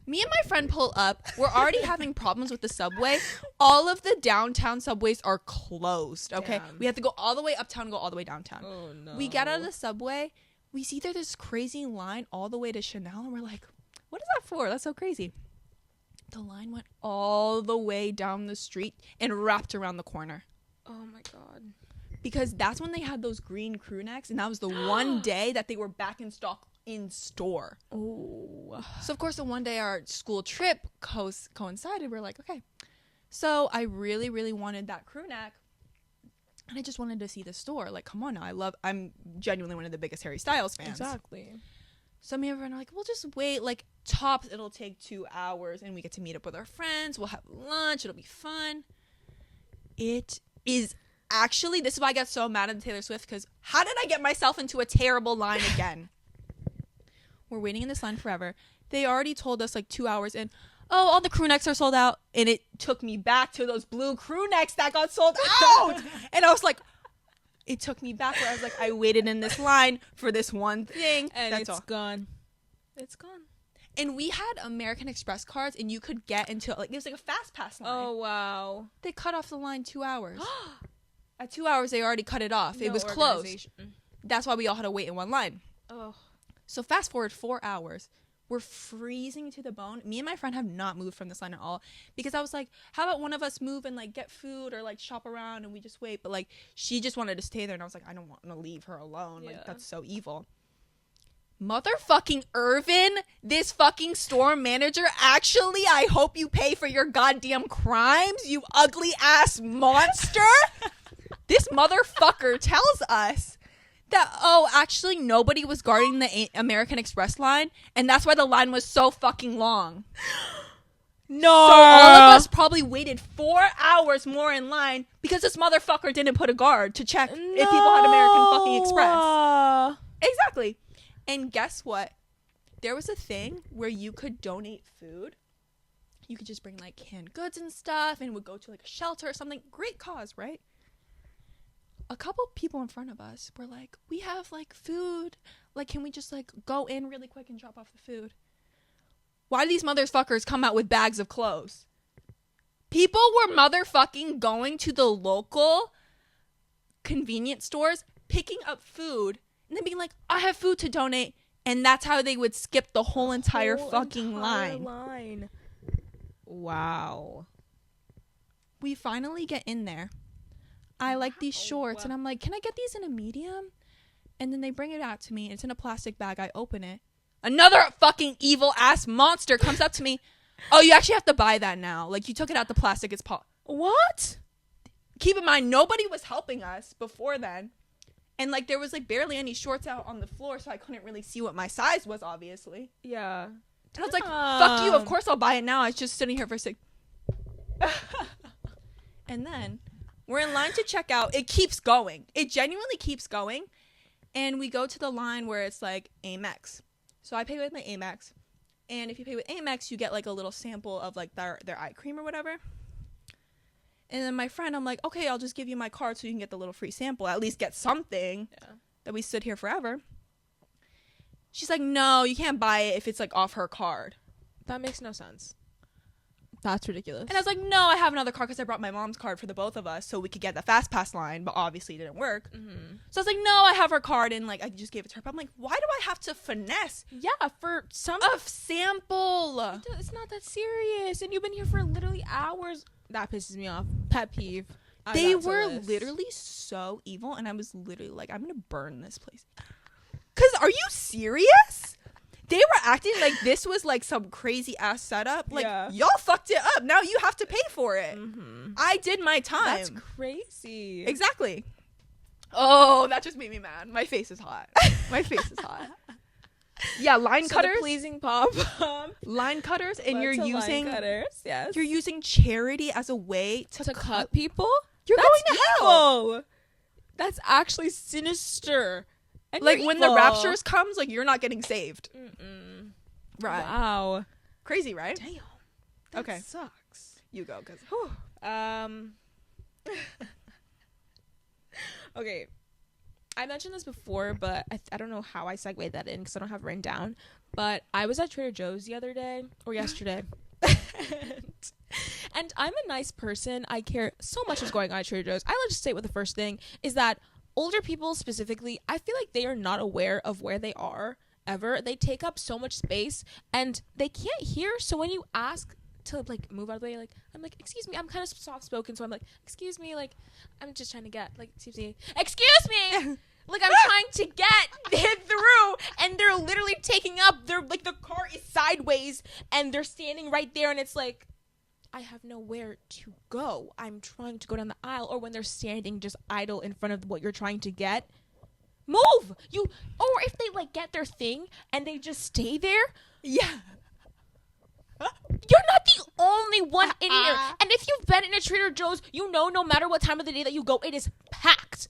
Me and my friend pull up. We're already having problems with the subway. All of the downtown subways are closed, okay? Damn. We have to go all the way uptown and go all the way downtown. Oh, no. We get out of the subway. We see there's this crazy line all the way to Chanel, and we're like, what is that for? That's so crazy. The line went all the way down the street and wrapped around the corner. Oh, my God. Because that's when they had those green crew necks, and that was the one day that they were back in stock in store. Oh. So, of course, the one day our school trip coincided. We're like, okay. So, I really, really wanted that crew neck, and I just wanted to see the store. Like, come on now. I'm genuinely one of the biggest Harry Styles fans. Exactly. So, me and everyone are like, we'll just wait. Like, tops, it'll take 2 hours, and we get to meet up with our friends. We'll have lunch. It'll be fun. It is... Actually, this is why I got so mad at Taylor Swift, because how did I get myself into a terrible line again? We're waiting in this line forever. They already told us like 2 hours in, oh, all the crew necks are sold out. And it took me back to those blue crew necks that got sold out. And I was like, it took me back where I was like, I waited in this line for this one thing. And that's it's all. Gone. It's gone. And we had American Express cards, and you could get into, like, it was like a fast pass line. Oh, wow. They cut off the line 2 hours. At 2 hours, they already cut it off. It was closed. That's why we all had to wait in one line. Oh. So fast forward 4 hours. We're freezing to the bone. Me and my friend have not moved from this line at all. Because I was like, how about one of us move and, like, get food or, like, shop around and we just wait. But, like, she just wanted to stay there. And I was like, I don't want to leave her alone. Yeah. Like, that's so evil. Motherfucking Irvin, this fucking store manager, actually, I hope you pay for your goddamn crimes, you ugly ass monster. This motherfucker tells us that, oh, actually nobody was guarding the American Express line, and that's why the line was so fucking long. No. So all of us probably waited 4 hours more in line because this motherfucker didn't put a guard to check if people had American fucking Express. Exactly. And guess what? There was a thing where you could donate food. You could just bring like canned goods and stuff and it would go to like a shelter or something. Great cause, right? A couple people in front of us were like, we have like food. Like, can we just like go in really quick and drop off the food? Why do these motherfuckers come out with bags of clothes? People were motherfucking going to the local convenience stores, picking up food, and then being like, I have food to donate. And that's how they would skip the whole entire fucking line. Wow. We finally get in there. I like these shorts, and I'm like, can I get these in a medium? And then they bring it out to me. It's in a plastic bag. I open it. Another fucking evil ass monster comes up to me. Oh, you actually have to buy that now. Like, you took it out the plastic. It's What? keep in mind, nobody was helping us before then. And, like, there was, like, barely any shorts out on the floor, so I couldn't really see what my size was, obviously. Yeah. And I was like, fuck you, of course I'll buy it now. I was just sitting here for a sec. And then we're in line to check out. It keeps going. It genuinely keeps going. And we go to the line where it's, like, Amex. So I pay with my Amex. And if you pay with Amex, you get, like, a little sample of, like, their eye cream or whatever. And then my friend, I'm like, okay, I'll just give you my card so you can get the little free sample. At least get something. Yeah. That we stood here forever. She's like, no, you can't buy it if it's, like, off her card. That makes no sense. That's ridiculous. And I was like, no, I have another card because I brought my mom's card for the both of us so we could get the fast pass line, but obviously it didn't work. Mm-hmm. So I was like, no, I have her card, and, like, I just gave it to her. But I'm like, why do I have to finesse? Yeah, for some a sample. It's not that serious, and you've been here for literally hours. That pisses me off. Pet peeve. They were literally so evil, and I was literally like, I'm gonna burn this place. Cause are you serious? They were acting like this was like some crazy ass setup. Like, y'all fucked it up. Now you have to pay for it. Mm-hmm. I did my time. That's crazy. Exactly. Oh, that just made me mad. My face is hot. My face is hot. Yeah, line cutters. Pleasing pop. Line cutters, and you're using line cutters. Yes. You're using charity as a way to cut people. You're going to hell. That's actually sinister. And like when the raptures comes, like you're not getting saved. Mm-mm. Right. Wow. Crazy, right? Damn. Okay. Sucks. You go, cause. Okay. I mentioned this before, but I don't know how I segued that in because I don't have it written down. But I was at Trader Joe's the other day or yesterday. And I'm a nice person. I care so much what's going on at Trader Joe's. I like to say with the first thing is that older people specifically, I feel like they are not aware of where they are ever. They take up so much space and they can't hear. So when you ask to like move out of the way, like I'm like, excuse me, I'm kind of soft spoken, so I'm like, excuse me, like I'm just trying to get like excuse me like I'm trying to get through, and they're literally taking up their like the car is sideways and they're standing right there, and it's like I have nowhere to go. I'm trying to go down the aisle. Or when they're standing just idle in front of what you're trying to get, move. Or if they like get their thing and they just stay there, yeah. You're not the only one in here. And if you've been in a Trader Joe's, you know no matter what time of the day that you go, it is packed.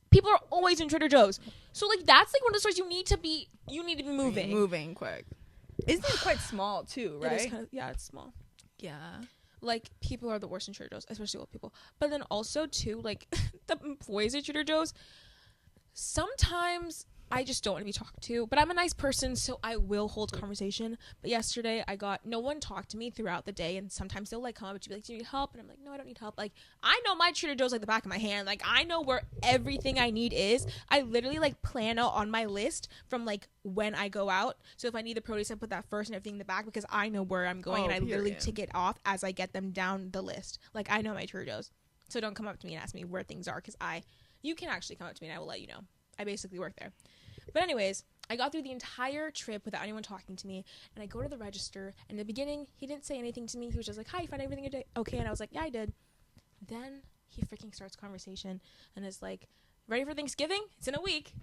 People are always in Trader Joe's. So like that's like one of the stores you need to be moving. Moving quick. Isn't it quite small too, right? It is kind of, yeah, it's small. Yeah. Like, people are the worst in Trader Joe's, especially old people. But then also, too, like, the employees at Trader Joe's, sometimes I just don't want to be talked to. But I'm a nice person, so I will hold conversation. But yesterday, no one talked to me throughout the day. And sometimes they'll, like, come up to be like, do you need help? And I'm like, no, I don't need help. Like, I know my Trader Joe's like the back of my hand. Like, I know where everything I need is. I literally, like, plan out on my list from, like, when I go out. So if I need the produce, I put that first and everything in the back because I know where I'm going. And I literally tick it off as I get them down the list. Like, I know my Trader Joe's. So don't come up to me and ask me where things are because you can actually come up to me and I will let you know. I basically work there. But anyways, I got through the entire trip without anyone talking to me, and I go to the register, and in the beginning, he didn't say anything to me. He was just like, hi, you find everything okay? And I was like, yeah, I did. Then he freaking starts conversation and is like, ready for Thanksgiving? It's in a week.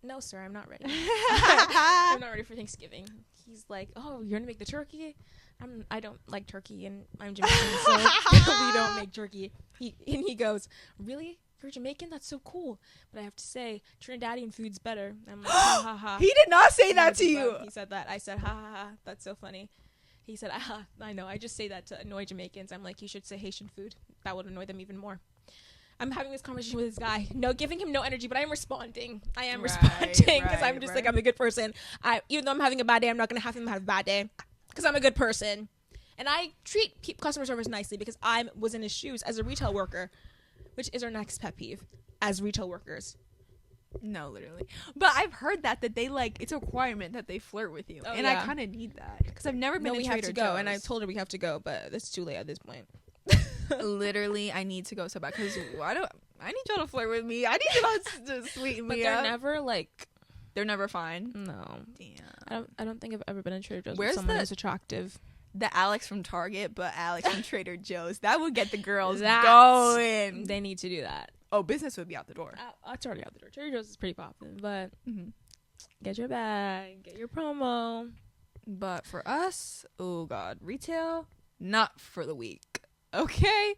No, sir, I'm not ready. I'm not ready for Thanksgiving. He's like, oh, you're going to make the turkey? I don't like turkey, and I'm Jamaican, so we don't make turkey. He goes, really? You're Jamaican? That's so cool. But I have to say, Trinidadian food's better. I'm like, ha ha ha. He did not say that to you. He said that. I said, ha ha ha. That's so funny. He said, I know. I just say that to annoy Jamaicans. I'm like, you should say Haitian food. That would annoy them even more. I'm having this conversation with this guy. No, giving him no energy, but I am responding. Responding because I'm just like, I'm a good person. Even though I'm having a bad day, I'm not going to have him have a bad day because I'm a good person. And I treat customer service nicely because I was in his shoes as a retail worker, which is our next pet peeve as retail workers. No, literally. But I've heard that they like, it's a requirement that they flirt with you. I kind of need that because I've never been to Trader Joe's. We have to go, and I told her we have to go, but it's too late at this point. Literally, I need to go so bad because I need y'all to flirt with me. I need y'all to sweeten me up. But they're never like, they're never fine. No. Damn. I don't think I've ever been in Trader Joe's with someone who's attractive. the Alex from Target, but Alex from Trader Joe's. That would get the girls That's- going. They need to do that. Oh, business would be out the door. It's already out the door. Trader Joe's is pretty popping, but Mm-hmm. get your bag, get your promo. But for us, oh God, retail, not for the weak. Okay?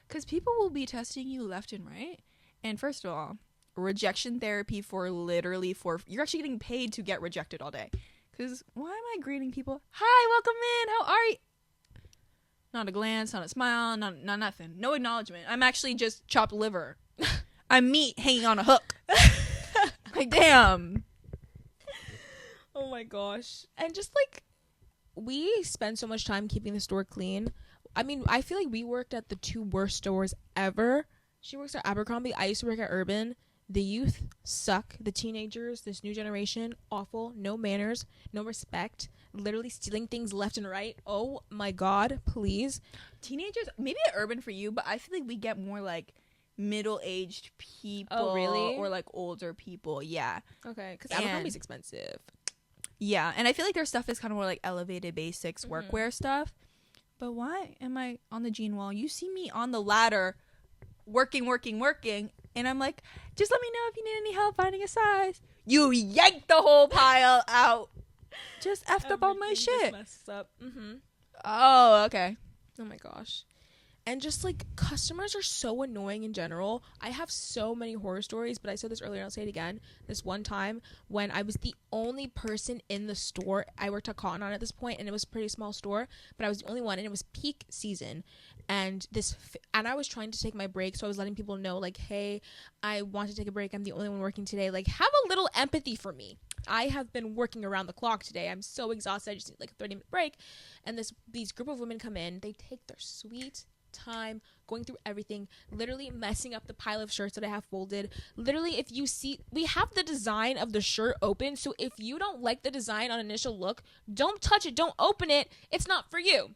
Because people will be testing you left and right. And first of all, rejection therapy you're actually getting paid to get rejected all day. Because why am I greeting people? Hi, welcome in. How are you? Not a glance, not a smile, not nothing. No acknowledgement. I'm actually just chopped liver. I'm meat hanging on a hook. Like, damn. Oh my gosh. And just like, we spend so much time keeping the store clean. I mean, I feel like we worked at the 2 worst stores ever. She works at Abercrombie. I used to work at Urban. The youth suck. The teenagers, this new generation, awful. No manners, no respect. Literally stealing things left and right. Oh my God, please. Teenagers, maybe at Urban for you, but I feel like we get more like middle-aged people. Oh, really? Or like older people. Yeah. Okay, because And- Abercrombie's expensive. Yeah, and I feel like their stuff is kind of more like elevated basics workwear stuff. But why am I on the jean wall? You see me on the ladder working, and I'm like, just let me know if you need any help finding a size. You yank the whole pile out. Just effed up all my shit. Messed up. Mm-hmm. Oh, okay. Oh my gosh. And just like, customers are so annoying in general. I have so many horror stories, but I said this earlier and I'll say it again. This one time when I was the only person in the store. I worked at Cotton On at this point, and it was a pretty small store, but I was the only one, and it was peak season. And I was trying to take my break, so I was letting people know, like, hey, I want to take a break. I'm the only one working today. Like, have a little empathy for me. I have been working around the clock today. I'm so exhausted. I just need like a 30-minute break. And these group of women come in. They take their sweet time going through everything, literally messing up the pile of shirts that I have folded. Literally, if you see, we have the design of the shirt open, so if you don't like the design on initial look, don't touch it, don't open it. It's not for you.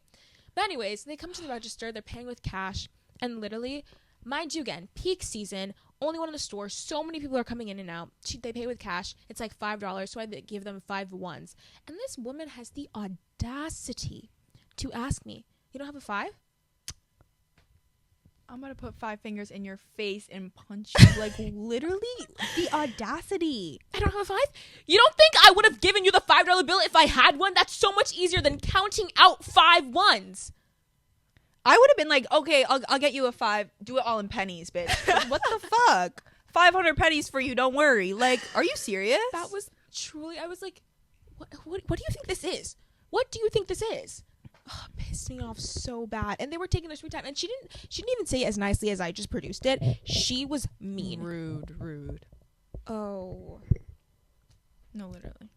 But anyways, they come to the register, they're paying with cash, and literally, mind you again, peak season, only one in the store, so many people are coming in and out. They pay with cash. It's like $5, so I give them 5 ones. And this woman has the audacity to ask me, you don't have a 5? I'm gonna put 5 fingers in your face and punch you. Like, literally, the audacity. I don't have a 5? You don't think I would have given you the $5 bill if I had one? That's so much easier than counting out 5 ones. I would have been like, okay, I'll get you a 5. Do it all in pennies, bitch. What the fuck? 500 pennies for you. Don't worry. Like, are you serious? That was truly, I was like, what do you think this is? What do you think this is? Oh, pissed me off so bad. And they were taking their sweet time. And she didn't even say it as nicely as I just produced it. She was mean. Rude. Oh. No, literally.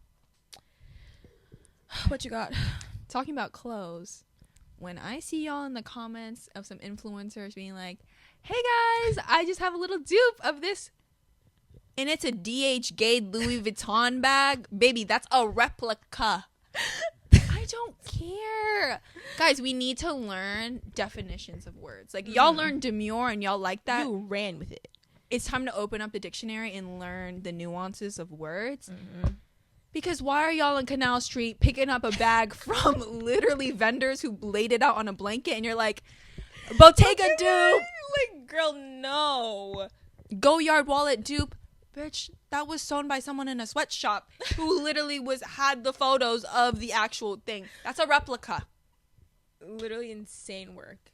What you got? Talking about clothes. When I see y'all in the comments of some influencers being like, hey guys, I just have a little dupe of this, and it's a DH Gade Louis Vuitton bag. Baby, that's a replica. I don't care. Guys, we need to learn definitions of words. Like, y'all learn demure and y'all like that. You ran with it. It's time to open up the dictionary and learn the nuances of words. Because why are y'all on Canal Street picking up a bag from literally vendors who laid it out on a blanket, and you're like, Bottega dupe. Like, girl, no. Go Yard Wallet dupe. Bitch, that was sewn by someone in a sweatshop who literally had the photos of the actual thing. That's a replica. Literally insane work.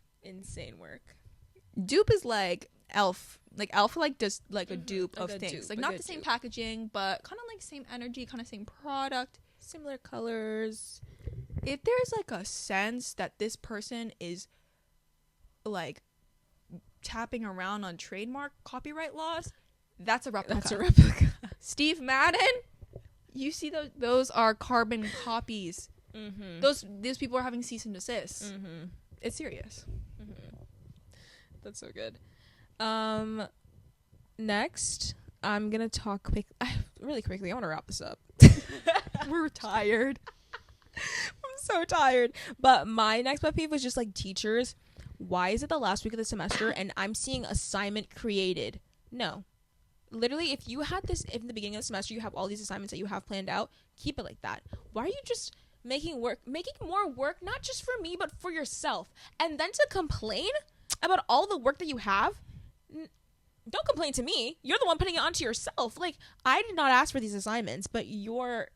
Dupe is like Elf. Like, Elf like does like a dupe Like of a things. dupe, Like, a not good the same dupe. packaging, but kind of like same energy, kind of same product. Similar colors. If there's like a sense that this person is like tapping around on trademark copyright laws, that's a replica. Steve Madden, you see those are carbon copies. Those people are having cease and desist. It's serious. That's so good. Next, I'm gonna talk really quickly. I want to wrap this up. We're tired. I'm so tired. But my next pet peeve was just like teachers. Why is it the last week of the semester and I'm seeing assignment created? No. Literally, if in the beginning of the semester you have all these assignments that you have planned out, keep it like that. Why are you just making more work, not just for me, but for yourself. And then to complain about all the work that you have, don't complain to me. You're the one putting it onto yourself. Like, I did not ask for these assignments, but you're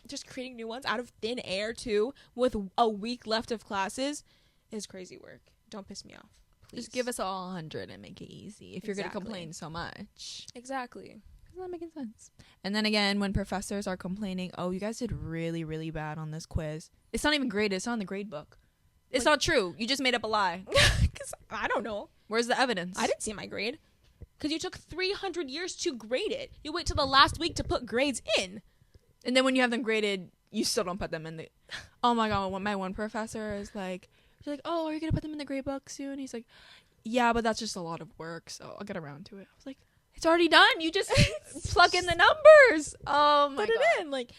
just creating new ones out of thin air too, with a week left of classes, is crazy work. Don't piss me off, please. Just give us all 100 and make it easy if you're going to complain so much. Exactly. Isn't that making sense? And then again, when professors are complaining, oh, you guys did really, really bad on this quiz. It's not even graded. It's not in the grade book. It's not true. You just made up a lie. Because I don't know. Where's the evidence? I didn't see my grade. Because you took 300 years to grade it. You wait till the last week to put grades in. And then when you have them graded, you still don't put them in the... Oh my God, my one professor is like, she's like, oh, are you going to put them in the grade book soon? He's like, yeah, but that's just a lot of work, so I'll get around to it. I was like, it's already done. You just plug in the numbers. Oh my God. Put it in. Like,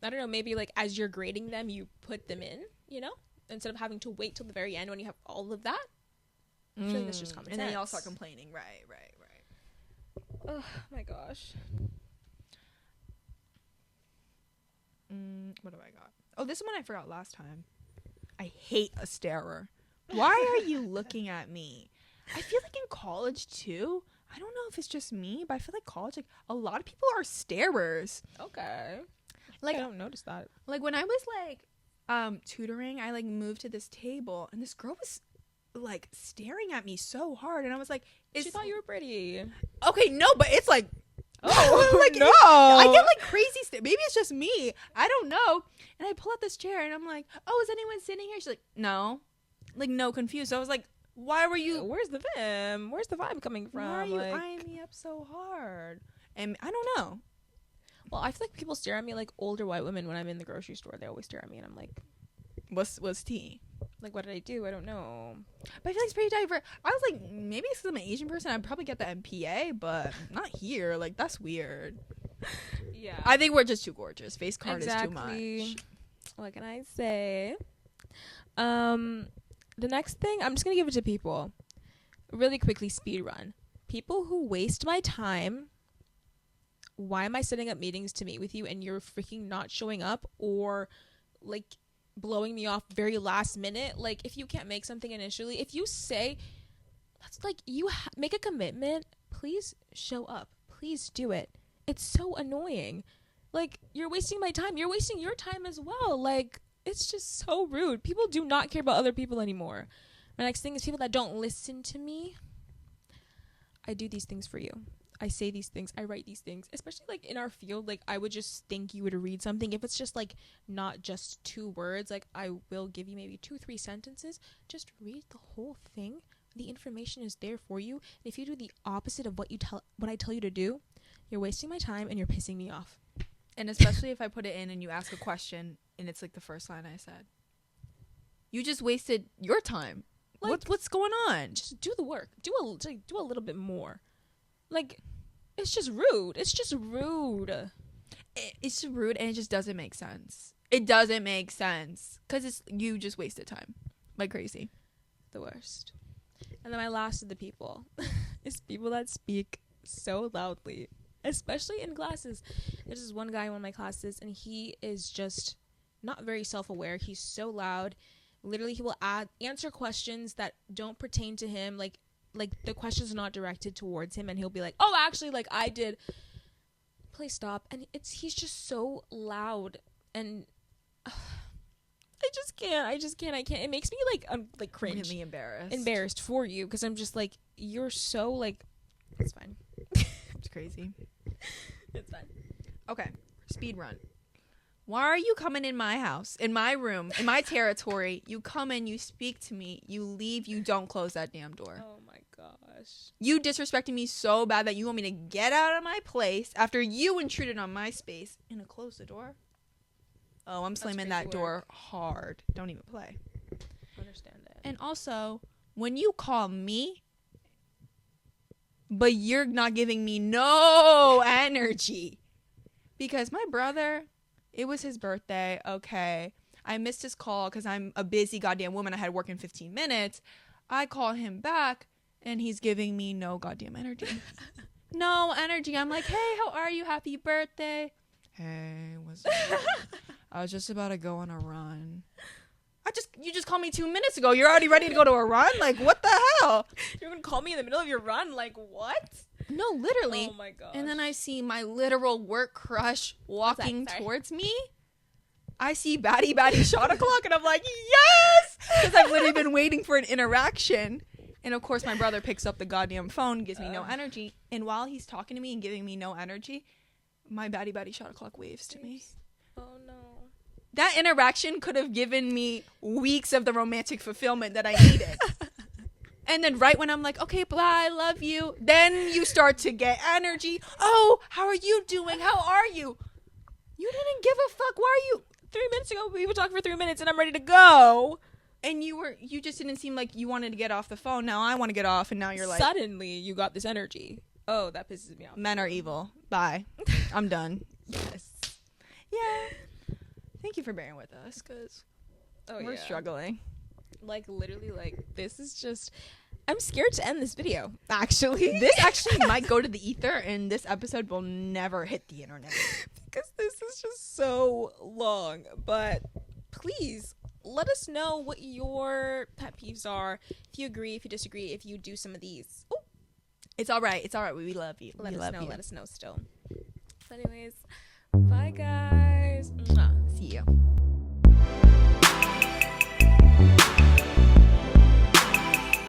I don't know, maybe like as you're grading them, you put them in, you know? Instead of having to wait till the very end when you have all of that. I feel like that's just common sense. And then you all start complaining. Right. Oh my gosh. What have I got? Oh, this one I forgot last time. I hate a starer. Why are you looking at me? I feel like in college too. I don't know if it's just me, but I feel like college, like a lot of people are starers. Okay. Like I don't notice that. Like when I was like tutoring, I like moved to this table and this girl was like staring at me so hard, and I was like, she thought you were pretty. Okay, no, but it's like, oh, like no. I get like crazy maybe it's just me, I don't know. And I pull out this chair and I'm like, oh, is anyone sitting here? She's like, no. Like, no, confused. So I was like, why were you, where's the vibe coming from? why are you like, eyeing me up so hard? And I don't know. Well, I feel like people stare at me like older white women when I'm in the grocery store. They always stare at me and I'm like, what's tea? Like, what did I do? I don't know. But I feel like it's pretty diverse. I was like, maybe it's because I'm an Asian person, I'd probably get the MPA, but not here. Like, that's weird. Yeah. I think we're just too gorgeous. Face card exactly. is too much. What can I say? The next thing, I'm just going to give it to people. Really quickly, speed run. People who waste my time. Why am I setting up meetings to meet with you and you're freaking not showing up, or like blowing me off very last minute? Like, if you can't make something initially, if you say, that's like, you make a commitment, please show up. Please do it. It's so annoying. Like, you're wasting my time. You're wasting your time as well. Like, it's just so rude. People do not care about other people anymore. My next thing is people that don't listen to me. I do these things for you. I say these things. I write these things. Especially, like, in our field, like, I would just think you would read something. If it's just, like, not just 2 words, like, I will give you maybe 2-3 sentences. Just read the whole thing. The information is there for you. And if you do the opposite of what I tell you to do, you're wasting my time and you're pissing me off. And especially if I put it in and you ask a question and it's like the first line I said. You just wasted your time. Like, what's going on? Just do the work. Do a little bit more. Like, it's just rude. It's just rude. It's just rude, and it just doesn't make sense. It doesn't make sense because you just wasted time like crazy. The worst. And then my last of the people is people that speak so loudly, especially in classes. There's this one guy in one of my classes, and he is just not very self-aware. He's so loud. Literally, he will answer questions that don't pertain to him. Like the question's not directed towards him, and he'll be like, oh, actually, like, I did. Please stop. And he's just so loud, and I just can't. It makes me like cringe. Really embarrassed for you, because I'm just like, you're so like, it's fine. It's crazy. It's fine. Okay, speed run. Why are you coming in my house, in my room, in my territory? You come in, you speak to me, you leave, you don't close that damn door. Oh my gosh. You disrespecting me so bad that you want me to get out of my place after you intruded on my space and to close the door? Oh, I'm slamming that door hard. Don't even play. Understand that. And also, when you call me, but you're not giving me no energy. Because my brother, it was his birthday. Okay. I missed his call because I'm a busy goddamn woman. I had work in 15 minutes. I call him back and he's giving me no goddamn energy. No energy. I'm like, hey, how are you? Happy birthday. Hey, what's up? I was just about to go on a run. You just called me 2 minutes ago. You're already ready to go to a run? Like, what the hell? You're gonna call me in the middle of your run? Like, what? No, literally. Oh my god. And then I see my literal work crush walking Sorry. towards me. I see Batty Shot O'Clock, and I'm like, yes! Because I've literally been waiting for an interaction. And of course, my brother picks up the goddamn phone, gives me no energy. And while he's talking to me and giving me no energy, my Batty Shot O'Clock waves to me. Oh no. That interaction could have given me weeks of the romantic fulfillment that I needed. And then right when I'm like, okay, bye, I love you, then you start to get energy. Oh, how are you doing? How are you? You didn't give a fuck. Why are you? 3 minutes ago, we were talking for 3 minutes and I'm ready to go. And you just didn't seem like you wanted to get off the phone. Now I want to get off, and now you're like, suddenly you got this energy. Oh, that pisses me off. men are evil. Bye. I'm done. Yes. Yeah. Thank you for bearing with us, because we're struggling. Like, literally, like, this is just... I'm scared to end this video, actually. This actually might go to the ether, and this episode will never hit the internet. Because this is just so long. But please, let us know what your pet peeves are. If you agree, if you disagree, if you do some of these. Oh, It's all right. It's all right. We love you. let We us love know. you. Let us know still. So anyways, bye, guys.